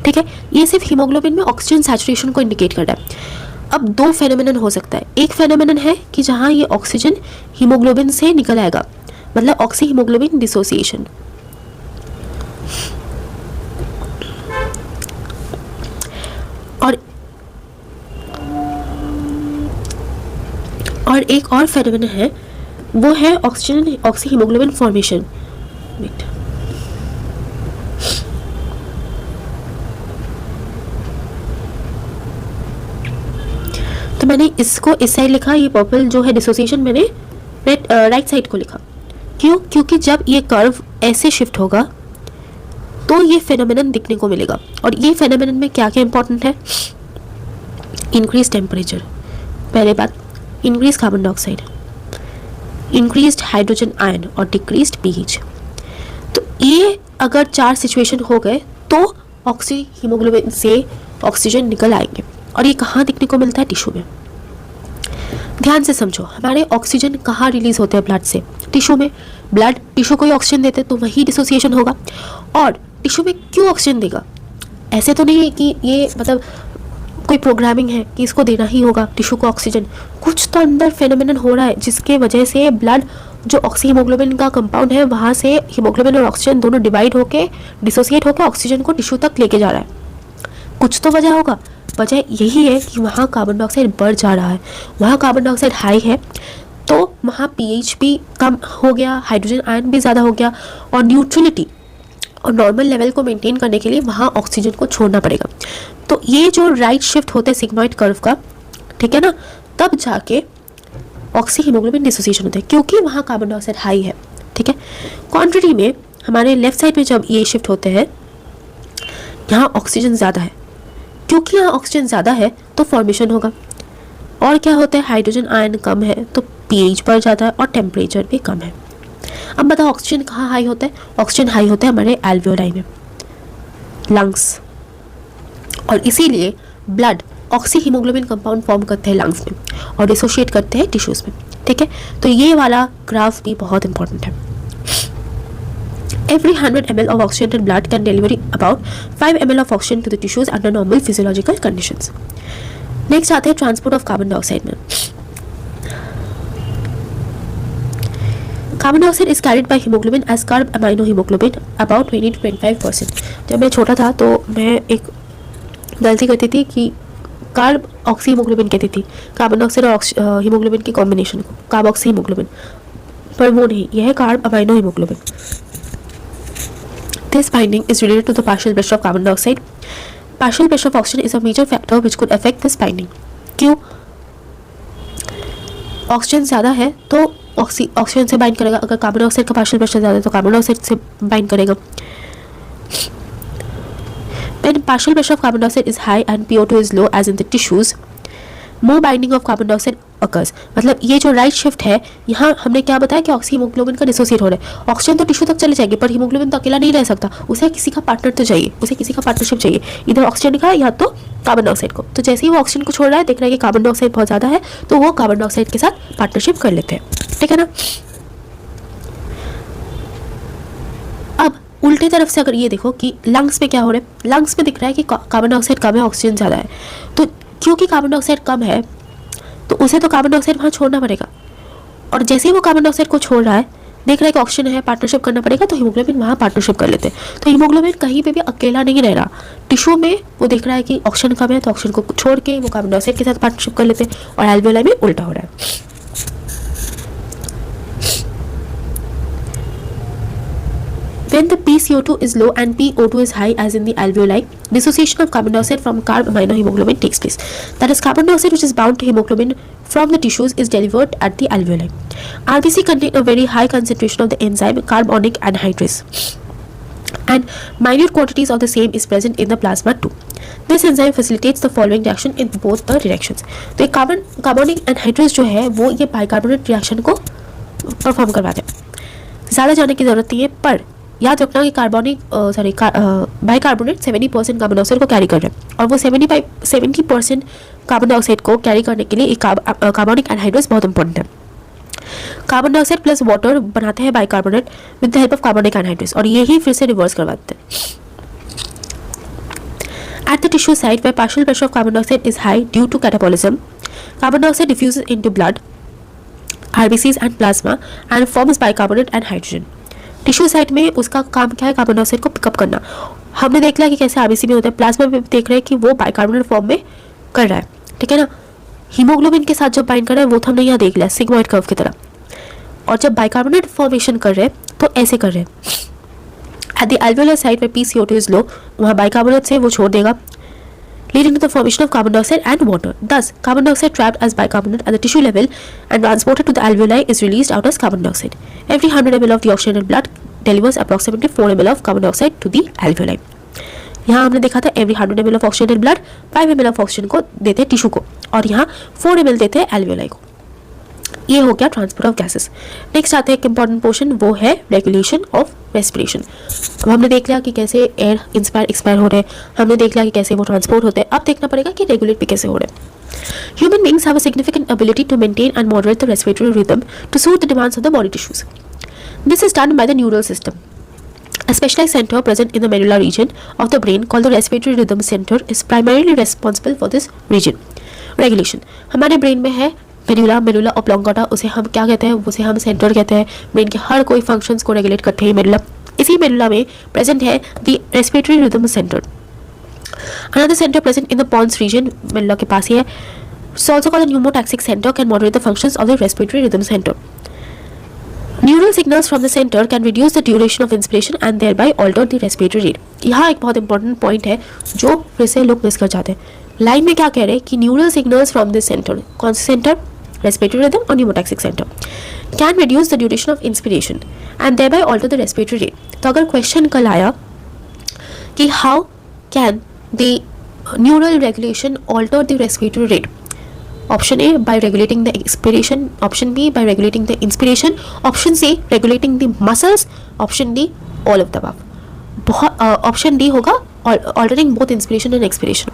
ठीक है, ये सिर्फ हीमोग्लोबिन में ऑक्सीजन सैचुरेशन को इंडिकेट कर रहा है। अब दो फेनोमेनन हो सकता है, एक फेनोमेनन है कि जहाँ ये ऑक्सीजन हीमोग्लोबिन से निकल आएगा, मतलब ऑक्सी हीमोग्लोबिन डिसोसिएशन। और एक और फेनोमेनन है वो है ऑक्सीजन ऑक्सी हीमोग्लोबिन फॉर्मेशन। तो मैंने इसको इस साइड लिखा, ये पर्पल जो है डिसोसिएशन मैंने राइट साइड को लिखा। क्यों? क्योंकि जब ये कर्व ऐसे शिफ्ट होगा तो ये फेनोमेनन दिखने को मिलेगा। और ये फेनोमेनन में क्या क्या इंपॉर्टेंट है, इंक्रीज टेम्परेचर पहले बात, increase carbon dioxide, increased hydrogen ion और डिक्रीज्ड पीएच। तो ये अगर 4 सिचुएशन हो गए तो ऑक्सी हीमोग्लोबिन से ऑक्सीजन निकल आएंगे। और ये कहाँ दिखने को मिलता है, टिश्यू में। ध्यान से समझो, हमारे ऑक्सीजन कहाँ रिलीज होते हैं, ब्लड से टिश्यू में। ब्लड टिश्यू को ही ऑक्सीजन देते तो वही डिसोसिएशन होगा। और टिश्यू में क्यों ऑक्सीजन देगा, ऐसे तो नहीं है कि ये मतलब कोई प्रोग्रामिंग है कि इसको देना ही होगा टिश्यू को ऑक्सीजन। कुछ तो अंदर फेनोमेनन हो रहा है जिसके वजह से ब्लड जो ऑक्सी हीमोग्लोबिन का कंपाउंड है वहाँ से हीमोग्लोबिन और ऑक्सीजन दोनों डिवाइड होके डिसोसिएट होकर ऑक्सीजन को टिश्यू तक लेके जा रहा है। कुछ तो वजह होगा। वजह यही है कि वहाँ कार्बन डाइऑक्साइड बढ़ जा रहा है, वहाँ कार्बन डाइऑक्साइड हाई है तो वहाँ पीएच भी कम हो गया, हाइड्रोजन आयन भी ज़्यादा हो गया, और न्यूट्रलिटी और नॉर्मल लेवल को मेंटेन करने के लिए वहाँ ऑक्सीजन को छोड़ना पड़ेगा। तो ये जो राइट शिफ्ट होता है सिग्मॉइड कर्व का, ठीक है ना, तब जाके ऑक्सी हीमोग्लोबिन डिसोसिएशन होता है क्योंकि वहाँ कार्बन डाइऑक्साइड हाई है। ठीक है, क्वांटिटी में हमारे लेफ्ट साइड में जब ये शिफ्ट होते हैं यहाँ ऑक्सीजन ज़्यादा है, क्योंकि यहाँ ऑक्सीजन ज़्यादा है तो फॉर्मेशन होगा। और क्या होता है, हाइड्रोजन आयन कम है तो पीएच बढ़ जाता है और टेम्परेचर भी कम है। अब बताओ ऑक्सीजन कहाँ हाई होता है, ऑक्सीजन हाई होता है हमारे एल्वियोलाई में, लंग्स। और इसीलिए blood oxy haemoglobin compound form करते हैं लंग्स में और डिसोशिएट करते हैं टिश्यूज में। ठीक है, तो ये वाला ग्राफ भी बहुत इंपॉर्टेंट है। Every 100 ml of oxygenated blood can deliver about 5 ml of oxygen to the tissues under normal physiological conditions. Next आते हैं ट्रांसपोर्ट ऑफ कार्बन डाइऑक्साइड में। Carbon dioxide is carried by haemoglobin as carbamino haemoglobin about 20 to 25%। जब मैं छोटा था तो मैं एक गलती करती थी कि कार्ब ऑक्सी हीमोग्लोबिन कहती थी, कार्बन डाइऑक्साइड और हीमोग्लोबिन की कॉम्बिनेशन को कार्ब ऑक्सी हीमोग्लोबिन, पर वो नहीं, यह है carb amino haemoglobin. This binding is related to the partial pressure of carbon dioxide. Partial pressure of oxygen is a major factor which could affect this binding. क्यों? Oxygen ज़्यादा है तो oxygen से बाइंड करेगा, अगर कार्बन डाइऑक्साइड का partial pressure ज़्यादा है तो कार्बन डाइऑक्साइड से बाइंड करेगा। When partial pressure of carbon dioxide is high and PO2 is low as in the tissues, more binding of carbon dioxide occurs। मतलब ये जो राइट शिफ्ट है, यहाँ हमने क्या बताया कि ऑक्सी हीमोग्लोबिन का डिसोसिएट हो रहा है। ऑक्सीजन तो टिश्यू तक चले जाएगी पर हीमोग्लोबिन तो अकेला नहीं रह सकता, उसे किसी का पार्टनर तो चाहिए, उसे किसी का पार्टनरशिप चाहिए, इधर ऑक्सीजन का या तो कार्बन डाइऑक्साइड को। तो जैसे ही वो ऑक्सीजन को छोड़ रहा है, देख रहा है कि कार्बन डाइऑक्साइड बहुत ज़्यादा है तो वो कार्बन डाइऑक्साइड के साथ पार्टनरशिप कर लेते हैं। ठीक है ना। अब उल्टे तरफ से अगर ये देखो कि लंग्स में क्या हो रहा है, लंग्स में दिख रहा है कि कार्बन डाइऑक्साइड कम है, ऑक्सीजन ज़्यादा है। तो क्योंकि कार्बन डाइऑक्साइड कम है तो उसे तो कार्बन डाइऑक्साइड वहाँ छोड़ना पड़ेगा, और जैसे ही वो कार्बन डाइऑक्साइड को छोड़ रहा है, देख रहा है कि ऑक्सीजन है, पार्टनरशिप करना पड़ेगा, तो हीमोग्लोबिन वहाँ पार्टनरशिप कर लेते हैं। तो हीमोग्लोबिन कहीं पे भी अकेला नहीं रह रहा, टिश्यू में वो देख रहा है कि ऑक्सीजन कम है तो ऑक्सीजन को छोड़ के वो कार्बन डाइऑक्साइड के साथ पार्टनरशिप कर लेते हैं, और एल्वियोलाई में उल्टा हो रहा है। When the PCO2 is low and PO2 is high, as in the alveoli, dissociation of carbon dioxide from carb-aminohemoglobin takes place. That is, carbon dioxide which is bound to hemoglobin from the tissues is delivered at the alveoli. RBC contain a very high concentration of the enzyme carbonic anhydrase, and minute quantities of the same is present in the plasma too. This enzyme facilitates the following reaction in both the directions. तो ये carbonic anhydrase जो है वो ये bicarbonate reaction को perform करवाते हैं. ज़्यादा जाने की ज़रूरत नहीं है, पर याद रखना कि बाइकार्बोनेट 70% कार्बन डाइऑक्साइड को कैरी कर रहे हैं, और वो 70% कार्बन डाइऑक्साइड को कैरी करने के लिए एक कार्बोनिक एनहाइड्रेस बहुत इंपॉर्टेंट है. कार्बन डाइऑक्साइड प्लस वाटर बनाते हैं bicarbonate with the help of carbonic anhydrase, और यही फिर से रिवर्स करवाते हैं. At the tissue site where partial pressure of carbon dioxide is high due to catabolism, carbon dioxide diffuses into blood, RBCs and plasma and forms bicarbonate and hydrogen. Tissue site में उसका काम क्या है? Carbon dioxide को pickup करना. हमने देख लिया कि कैसे आरबीसी में होता है, प्लाज्मा में देख रहे हैं कि वो बाइकार्बोनेट फॉर्म में कर रहा है, ठीक है ना. हीमोग्लोबिन के साथ जब बाइंड कर रहा है वो तो हमने यहाँ देख लिया सिग्मोइड कर्व की तरह, और जब बाइकार्बोनेट फॉर्मेशन कर रहे हैं तो ऐसे कर रहे हैं. At the alveolar site where PCO2 is low, वहाँ बाइकार्बोनेट से वो छोड़ देगा, leading to the formation of carbon dioxide and water. Thus, carbon dioxide trapped as bicarbonate at the tissue level and transported to the alveoli is released out as carbon dioxide. Every 100 ml of deoxygenated blood delivers approximately 4 ml of carbon dioxide to the alveoli. यहाँ हमने देखा था every 100 ml of oxygenated blood 5 ml of oxygen को देते हैं tissue को, और यहाँ 4 ml देते हैं alveoli को. ये हो गया ट्रांसपोर्ट ऑफ गैसेस. नेक्स्ट आते हैं एक इंपॉर्टेंट पोर्शन, वो है रेगुलेशन ऑफ रेस्पिरेशन. अब हमने देख लिया कि कैसे एयर इंस्पायर एक्सपायर हो रहे हैं, हमने देख लिया कि कैसे वो ट्रांसपोर्ट होते हैं. अब देखना पड़ेगा कि रेगुलेट भी कैसे हो रहे हैं. Human beings have a significant ability to maintain and moderate the respiratory rhythm to suit the demands of the body tissues. This is done by the neural system. A specialized center present in the medulla region of the brain called the respiratory rhythm center is primarily responsible for this region. Regulation. हमारे brain में है medulla oblongata, उसे हम क्या कहते हैं? उसे हम सेंटर कहते हैं. ब्रेन के हर कोई फंक्शंस को रेगुलेट करते हैं मेडुला. इसी मेडुला में प्रेजेंट है the respiratory rhythm centre. Another centre present in the pons region, medulla के पास ही है, it's also called the pneumotaxic centre, can moderate the functions of the respiratory rhythm centre. Neural signals from the center can reduce the duration of inspiration and thereby alter the respiratory rate. यहाँ एक बहुत important point है जो फिर से लोग miss कर जाते हैं. लाइन में क्या कह रहे हैं कि neural signals from this centre, कौन से सेंटर? रेस्पिरेटरी रिदम और pneumotaxic centre, can reduce the duration of inspiration and thereby alter the respiratory rate. तो अगर क्वेश्चन कल आया कि how can the neural regulation alter the respiratory rate, option A by regulating the expiration, option B by regulating the inspiration, option C regulating the muscles, option D all of the above. बहुत option D होगा altering both inspiration and expiration.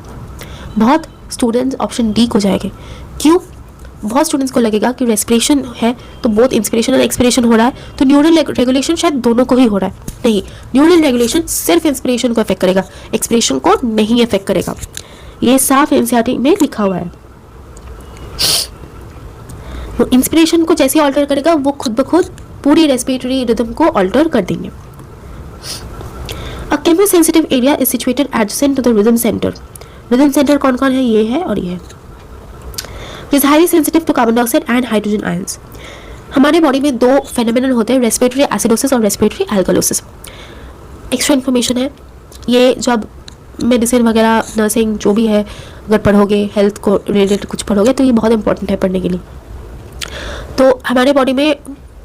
बहुत students option D को जाएंगे. क्यों? बहुत students को लगेगा कि रेस्पिरेशन है तो बोथ इंस्पिरेशन एंड एक्सपिरेशन हो रहा है, तो न्यूरल रेगुलेशन शायद दोनों को ही हो रहा है. नहीं, न्यूरल रेगुलेशन सिर्फ इंस्पिरेशन को अफेक्ट करेगा, एक्सपिरेशन को नहीं अफेक्ट करेगा. ये साफ एनसीईआरटी में लिखा हुआ है. वो इंस्पिरेशन को जैसे ऑल्टर करेगा वो खुद ब खुद पूरी रेस्पिरेटरी रिदम को ऑल्टर कर देंगे. A chemosensitive area is situated adjacent to the rhythm centre. Rhythm centre कौन कौन है? ये है और ये है. Is highly sensitive to carbon dioxide and hydrogen ions. हमारे बॉडी में दो फेनोमेनन होते हैं, रेस्पिरेटरी एसिडोसिस और रेस्पिरेटरी एल्कलोसिस. एक्स्ट्रा इन्फॉर्मेशन है ये, जब मेडिसिन वगैरह नर्सिंग जो भी है अगर पढ़ोगे, हेल्थ को रिलेटेड कुछ पढ़ोगे तो ये बहुत इंपॉर्टेंट है पढ़ने के लिए. तो हमारे बॉडी में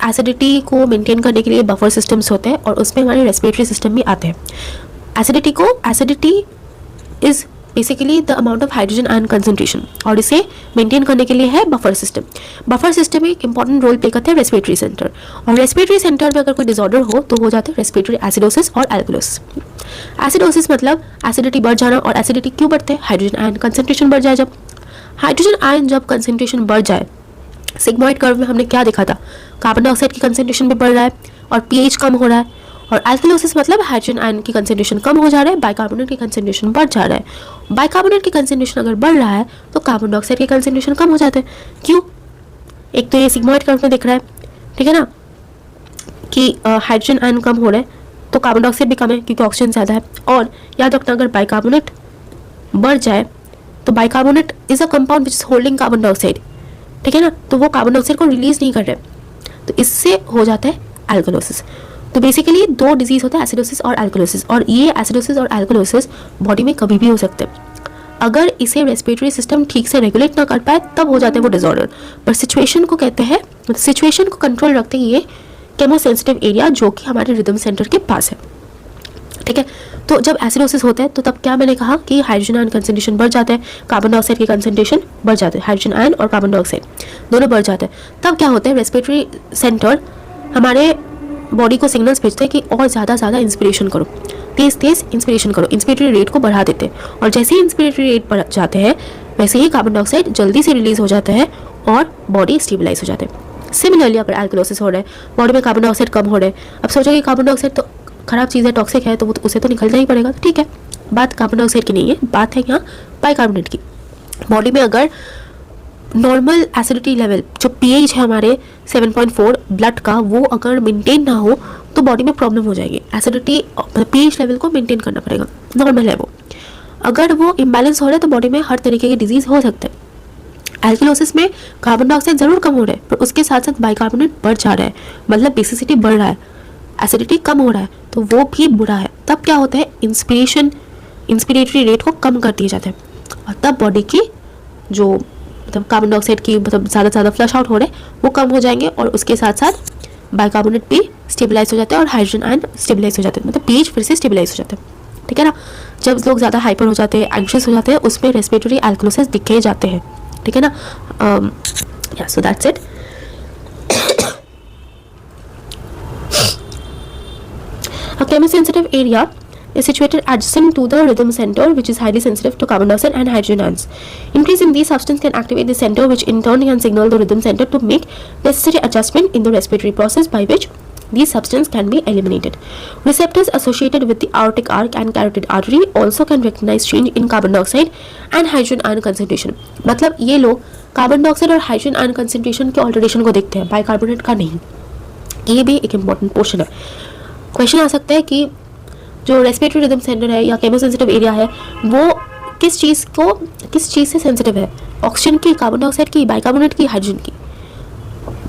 एसिडिटी को मेंटेन करने के लिए बफर सिस्टम्स होते हैं और उसमें हमारे रेस्पिरेटरी सिस्टम भी आते हैं. Acidity is basically the amount of hydrogen ion concentration, और इसे मेंटेन करने के लिए है बफर सिस्टम. बफर सिस्टम एक इंपॉर्टेंट रोल प्ले करते हैं रेस्पिरेटरी सेंटर, और रेस्पिरेटरी सेंटर में अगर कोई डिसऑर्डर हो तो हो जाते हैं रेस्पिरेटरी एसिडोसिस और एल्कलोसिस. एसिडोसिस मतलब एसिडिटी बढ़ जाना, और एसिडिटी क्यों बढ़ते हैं? हाइड्रोजन आयन कंसंट्रेशन बढ़ जाए. जब हाइड्रोजन आयन जब कंसंट्रेशन बढ़ जाए, सिग्मोइड कर्व में हमने क्या देखा था? कार्बन डाइऑक्साइड की कंसंट्रेशन भी बढ़ रहा है और पीएच कम हो रहा है. और एल्कलोसिस मतलब हाइड्रोजन आयन की कंसंट्रेशन कम हो जा रहा है, बाइकार्बोनेट की कंसंट्रेशन बढ़ जा रहा है. बाइकार्बोनेट की कंसंट्रेशन अगर बढ़ रहा है तो कार्बन डाइऑक्साइड की कंसंट्रेशन कम हो जाते हैं. क्यों? एक तो ये सिग्मोइड कर्व में दिख रहा है, ठीक है ना, कि हाइड्रोजन आयन कम हो रहा है तो कार्बन डाइऑक्साइड भी कम है क्योंकि ऑक्सीजन ज़्यादा है. और याद रखना अगर बाइकार्बोनेट बढ़ जाए तो bicarbonate is a compound which is holding carbon dioxide, ठीक है ना, तो वो कार्बन डाइऑक्साइड को रिलीज नहीं कर रहे, तो इससे हो जाता है एल्कलोसिस. तो बेसिकली दो डिजीज होता है, एसिडोसिस और एल्कलोसिस, और ये एसिडोसिस और एल्कलोसिस बॉडी में कभी भी हो सकते हैं। अगर इसे रेस्पिरेटरी सिस्टम ठीक से रेगुलेट ना कर पाए तब हो जाते हैं वो डिसऑर्डर। पर सिचुएशन को कहते हैं, सिचुएशन को कंट्रोल रखते हैं ये केमोसेंसिटिव एरिया जो कि हमारे रिदम सेंटर के पास है, ठीक है। तो जब एसिडोसिस होता है तो तब क्या मैंने कहा कि हाइड्रोजन आयन कंसंट्रेशन बढ़ जाता है, कार्बन डाइऑक्साइड की कंसंट्रेशन बढ़ जाता है, हाइड्रोजन आयन और कार्बन डाइऑक्साइड दोनों बढ़ जाते हैं। तब क्या होता है, रेस्पिरेटरी सेंटर हमारे बॉडी को सिग्नल्स भेजते हैं कि और ज़्यादा इंस्पिरेशन करो, तेज इंस्पिरेशन करो, इंस्पिरेटरी रेट को बढ़ा देते हैं। और जैसे ही इंस्पिरेटरी रेट बढ़ जाते हैं वैसे ही कार्बन डाइऑक्साइड जल्दी से रिलीज हो जाता है और बॉडी स्टेबलाइज हो जाते हैं। सिमिलरली अगर एल्कलोसिस हो रहा है, बॉडी में कार्बन डाइऑक्साइड कम हो रहा है, अब सोचो कि कार्बन डाइऑक्साइड तो खराब चीज़ है, टॉक्सिक है, तो वो उसे तो निकलना ही पड़ेगा, ठीक है। बात कार्बन डाइऑक्साइड की नहीं है, बात है यहाँ बाइकार्बोनेट की। बॉडी में अगर नॉर्मल एसिडिटी लेवल जो पीएच है हमारे 7.4 ब्लड का, वो अगर मेंटेन ना हो तो बॉडी में प्रॉब्लम हो जाएगी। एसिडिटी पीएच लेवल को मेंटेन करना पड़ेगा, नॉर्मल है वो। अगर वो इम्बैलेंस हो रहा है तो बॉडी में हर तरीके के डिजीज हो सकते हैं। एल्कलोसिस में कार्बन डाइऑक्साइड जरूर कम हो रहा है पर उसके साथ साथ बाइकार्बोनेट बढ़ जा रहा है, मतलब बेसिसिटी बढ़ रहा है, एसिडिटी कम हो रहा है, तो वो भी बुरा है। तब क्या होता है, इंस्पिरेटरी रेट को कम कर दिया जाता है और तब बॉडी की जो मतलब कार्बन डाइऑक्साइड की मतलब ज़्यादा फ्लश आउट हो रहे हैं वो कम हो जाएंगे और उसके साथ साथ बाइकार्बोनेट भी स्टेबलाइज हो जाता है और हाइड्रोजन आयन स्टेबलाइज हो जाते हैं, मतलब पीएच फिर से स्टेबलाइज हो जाता है, ठीक है ना। जब लोग ज़्यादा हाइपर हो जाते हैं, एंग्शियस हो जाते हैं, उसमें रेस्पिरेटरी एल्कलोसिस दिखे जाते हैं, ठीक है ना। या so that's it. A chemosensitive area is situated adjacent to the rhythm center, which is highly sensitive to carbon dioxide and hydrogen ions. Increase in these substances can activate the center, which in turn can signal the rhythm center to make necessary adjustment in the respiratory process, by which these substances can be eliminated. Receptors associated with the aortic arc and carotid artery also can recognize change in carbon dioxide and hydrogen ion concentration. मतलब ये लोग carbon dioxide और hydrogen ion concentration के alteration को देखते हैं, bicarbonate का नहीं। ये भी एक इंपॉर्टेंट पोर्शन है। क्वेश्चन आ सकता है कि जो रेस्पिरेटरी रिदम सेंटर है या केमोसेंसिटिव एरिया है वो किस चीज़ से सेंसिटिव है, ऑक्सीजन की, कार्बन डाइऑक्साइड की, बाइकार्बोनेट की, हाइड्रोजन की।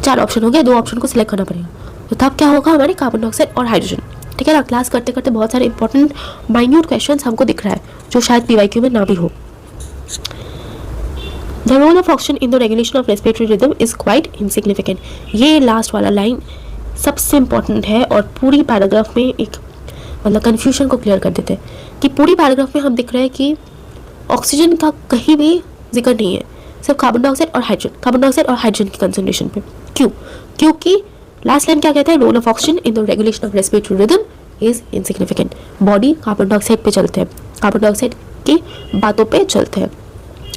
4 ऑप्शन हो गए, 2 ऑप्शन को सिलेक्ट करना पड़ेगा, तो तब क्या होगा, हमारे कार्बन डाइऑक्साइड और हाइड्रोजन, ठीक है ना। क्लास करते करते बहुत सारे इंपॉर्टेंट माइन्यूट क्वेश्चन हमको दिख रहा है जो शायद PYQ में ना भी हो। The role of oxygen in the regulation of respiratory rhythm is quite insignificant. ये लास्ट वाला लाइन सबसे इम्पॉर्टेंट है और पूरी पैराग्राफ में एक मतलब कन्फ्यूजन को क्लियर कर देते हैं कि पूरी पैराग्राफ में हम दिख रहे हैं कि ऑक्सीजन का कहीं भी जिक्र नहीं है, सिर्फ कार्बन डाइऑक्साइड और हाइड्रोजन की कंसंट्रेशन पे। क्यों? क्योंकि लास्ट लाइन क्या कहता है, role of oxygen in the regulation of respiratory rhythm is insignificant. Body carbon dioxide पे चलते हैं, कार्बन डाइऑक्साइड की बातों पे चलते हैं,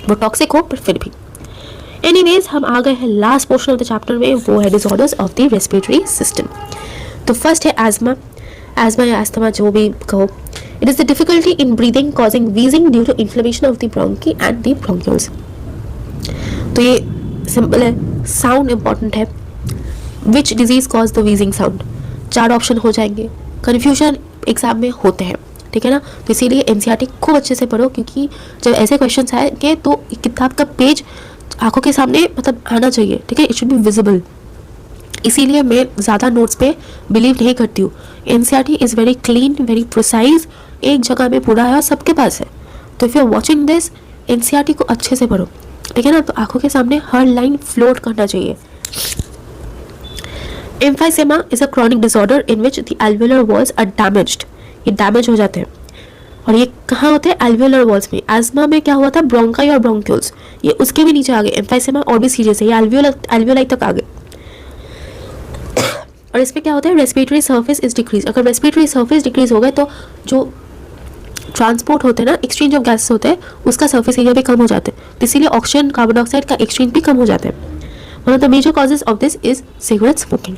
वो टॉक्सिक हो पर फिर भी। एनीवेज हम आ गए हैं last portion of the chapter में, वो है disorders of the respiratory system. तो फर्स्ट है एस्मा या अस्थमा जो भी कहो। It is the difficulty in breathing causing wheezing due to inflammation of the bronchi and the bronchioles. तो ये सिंपल है, साउंड इंपॉर्टेंट है। Which disease cause the wheezing sound, 4 option हो जाएंगे। कन्फ्यूजन एग्जाम में होते हैं, ठीक है ना, तो इसीलिए एनसीईआरटी खूब अच्छे से पढ़ो क्योंकि जब ऐसे क्वेश्चन आएंगे तो किताब का पेज आंखों के सामने मतलब आना चाहिए, ठीक है, इट शुड बी विजिबल। इसीलिए मैं ज़्यादा नोट्स पे बिलीव नहीं करती हूँ। NCERT is very clean, very precise, एक जगह में पूरा है और सबके पास है। तो if you are watching this, NCERT को अच्छे से पढ़ो, ठीक है ना, तो आंखों के सामने हर लाइन फ्लोट करना चाहिए। Emphysema is a chronic disorder in which the alveolar walls are damaged, ये डैमेज हो जाते हैं। और ये कहाँ होते हैं, एल्वेलर वॉल्स में। एस्मा में क्या हुआ था, ब्रोंकाई और ब्रोंक्यूल्स, ये उसके भी नीचे आ गए। एम्फाइसेमा और भी सीरियस है, ये एल्वेलाई तक आ गए। और इसमें क्या होता है, रेस्पिरेटरी सरफेस इज डिक्रीज। अगर रेस्पिरेटरी सरफेस डिक्रीज हो गए तो जो ट्रांसपोर्ट होते हैं ना, एक्सचेंज ऑफ गैसेस होते हैं, उसका सरफेस एरिया भी कम हो जाते हैं, तो इसीलिए ऑक्सीजन कार्बन डाइऑक्साइड का एक्सचेंज भी कम हो जाता है। One of the major causes of this is cigarette smoking.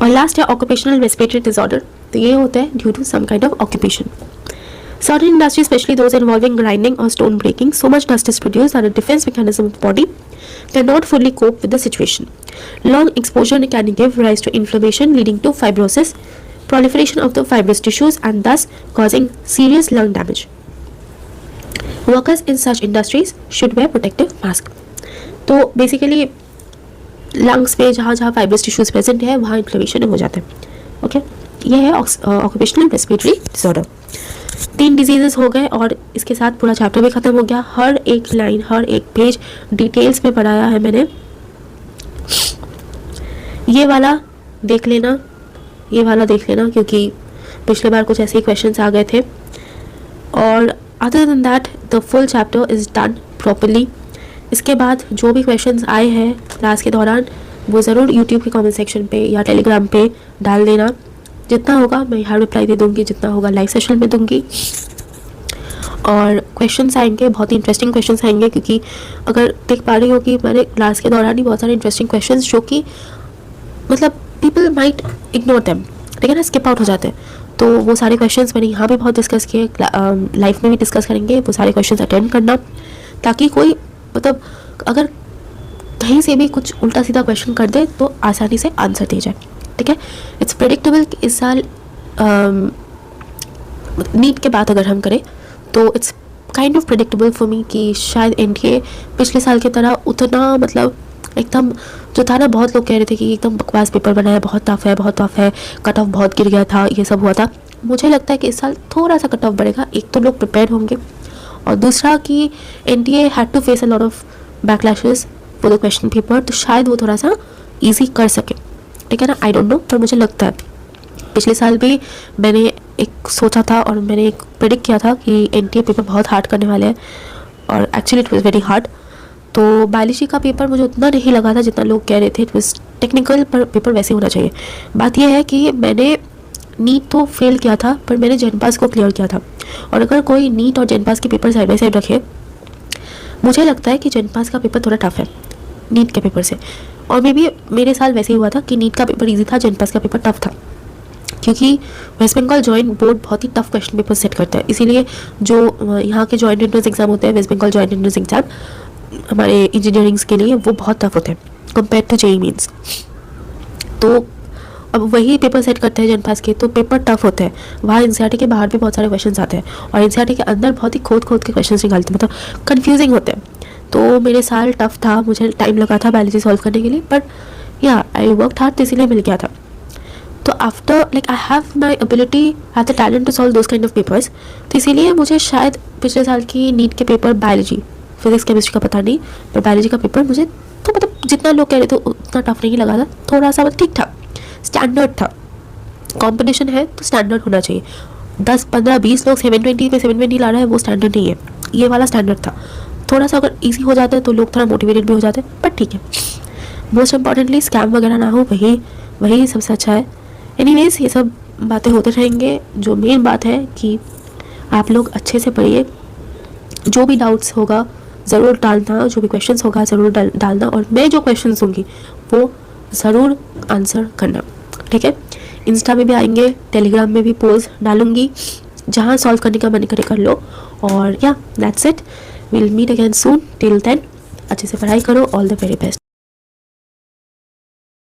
और लास्ट है ऑक्यूपेशनल रेस्पिरेटरी डिसऑर्डर, तो ये होता है due to some kind of occupation. Certain industries, especially those involving grinding or stone breaking, so much dust is produced that the defense mechanism of the body cannot fully cope with the situation. Long exposure can give rise to inflammation, leading to fibrosis, proliferation of the fibrous tissues, and thus causing serious lung damage. Workers in such industries should wear protective mask. तो basically lungs में जहाँ fibrous tissues present है वहाँ inflammation हो जाता है, okay, ये है ऑक्यूपेशनल रेस्पिरेटरी डिसऑर्डर। 3 डिजीजेस हो गए और इसके साथ पूरा चैप्टर भी ख़त्म हो गया। हर एक लाइन, हर एक पेज डिटेल्स में पढ़ाया है मैंने। ये वाला देख लेना, ये वाला देख लेना, क्योंकि पिछले बार कुछ ऐसे ही क्वेश्चंस आ गए थे। और other than that the full chapter is done properly. इसके बाद जो भी क्वेश्चंस आए हैं क्लास के दौरान वो ज़रूर यूट्यूब के कमेंट सेक्शन पे या टेलीग्राम पे डाल देना। जितना होगा मैं हर रिप्लाई दे दूँगी, जितना होगा लाइव सेशन में दूँगी। और क्वेश्चंस आएंगे, बहुत ही इंटरेस्टिंग क्वेश्चंस आएंगे, क्योंकि अगर देख पा रही हो कि मैंने क्लास के दौरान ही बहुत सारे इंटरेस्टिंग क्वेश्चंस जो कि मतलब पीपल माइट इग्नोर देम, ठीक है ना, स्किप आउट हो जाते हैं। तो वो सारे क्वेश्चंस मैंने यहाँ भी बहुत डिस्कस किए, लाइव में भी डिस्कस करेंगे। वो सारे क्वेश्चंस अटेंड करना, ताकि कोई मतलब अगर कहीं से भी कुछ उल्टा सीधा क्वेश्चन कर दे तो आसानी से आंसर दे जाए, ठीक है। इट्स प्रेडिक्टेबल कि इस साल नीट के बात अगर हम करें तो it's kind of predictable for me कि शायद एनडीए पिछले साल की तरह उतना मतलब एकदम जो था ना, बहुत लोग कह रहे थे कि एकदम बकवास पेपर बना है, बहुत टफ है, बहुत टफ है, कट ऑफ बहुत गिर गया था, ये सब हुआ था। मुझे लगता है कि इस साल थोड़ा सा कट ऑफ बढ़ेगा। एक तो लोग प्रिपेयर होंगे, और दूसरा कि NDA had to face a lot of backlashes for the question paper, तो शायद वो थोड़ा सा ईजी कर सके, ठीक है ना। आई डोंट नो, पर मुझे लगता है पिछले साल भी मैंने एक सोचा था और मैंने एक प्रेडिक्ट किया था कि एनडीए पेपर बहुत हार्ड करने वाले हैं, और actually it was very hard. तो बायोलॉजी का पेपर मुझे उतना नहीं लगा था जितना लोग कह रहे थे। इट वाज टेक्निकल, पर पेपर वैसे होना चाहिए। बात यह है कि मैंने नीट तो फेल किया था, पर मैंने जेनपास को क्लियर किया था। और अगर कोई नीट और जेनपास के पेपर साइड बाई साइड रखे, मुझे लगता है कि जेनपास का पेपर थोड़ा टफ है नीट के पेपर से। और मे भी मेरे साल वैसे ही हुआ था कि नीट का पेपर ईजी था, जेनपास का पेपर टफ था, क्योंकि वेस्ट बंगाल जॉइंट बोर्ड बहुत ही टफ क्वेश्चन पेपर सेट करता है। इसीलिए जो यहाँ के जॉइंट एंट्रेंस एग्जाम होते हैं, West Bengal joint entrance exam हमारे इंजीनियरिंग्स के लिए, वो बहुत टफ होते हैं कंपेयर टू जेईई मीन्स। तो अब वही पेपर सेट करते हैं जेनपास के, तो पेपर टफ होते हैं। वहाँ एनसीईआरटी के बाहर भी बहुत सारे क्वेश्चंस आते हैं, और एनसीईआरटी के अंदर बहुत ही खोद के क्वेश्चंस निकालते हैं, मतलब कंफ्यूजिंग होते हैं। तो मेरे साल टफ था, मुझे टाइम लगा था बायोलॉजी सॉल्व करने के लिए, बट या आई वर्कड हार्ड, तो इसीलिए मिल गया था। तो after like I have my ability, have the talent to solve those kind of papers. तो इसीलिए मुझे शायद पिछले साल की नीट के पेपर बायोलॉजी, फिजिक्स केमिस्ट्री का पता नहीं, पर बायोलॉजी का पेपर मुझे तो मतलब जितना लोग कह रहे थे उतना टफ नहीं लगा था, थोड़ा सा मतलब ठीक था, स्टैंडर्ड था। कंपटीशन है तो स्टैंडर्ड होना चाहिए। 10, 15, 20 लोग 720 में 720 ला रहा है, वो स्टैंडर्ड नहीं है, ये वाला स्टैंडर्ड था। थोड़ा सा अगर इजी हो जाता है तो लोग थोड़ा मोटिवेटेड भी हो जाते हैं, बट ठीक है। मोस्ट इंपॉर्टेंटली स्कैम वगैरह ना हो, वही सबसे अच्छा है। एनीवेज, ये सब बातें होते रहेंगे। जो मेन बात है कि आप लोग अच्छे से पढ़िए, जो भी डाउट्स होगा ज़रूर डालना, जो भी क्वेश्चंस होगा ज़रूर डालना, और मैं जो क्वेश्चंस दूंगी वो ज़रूर आंसर करना, ठीक है। इंस्टा में भी आएंगे, टेलीग्राम में भी पोस्ट डालूंगी, जहाँ सॉल्व करने का मन करे कर लो। और या that's it, will meet again soon. Till then अच्छे से पढ़ाई करो। All the very best.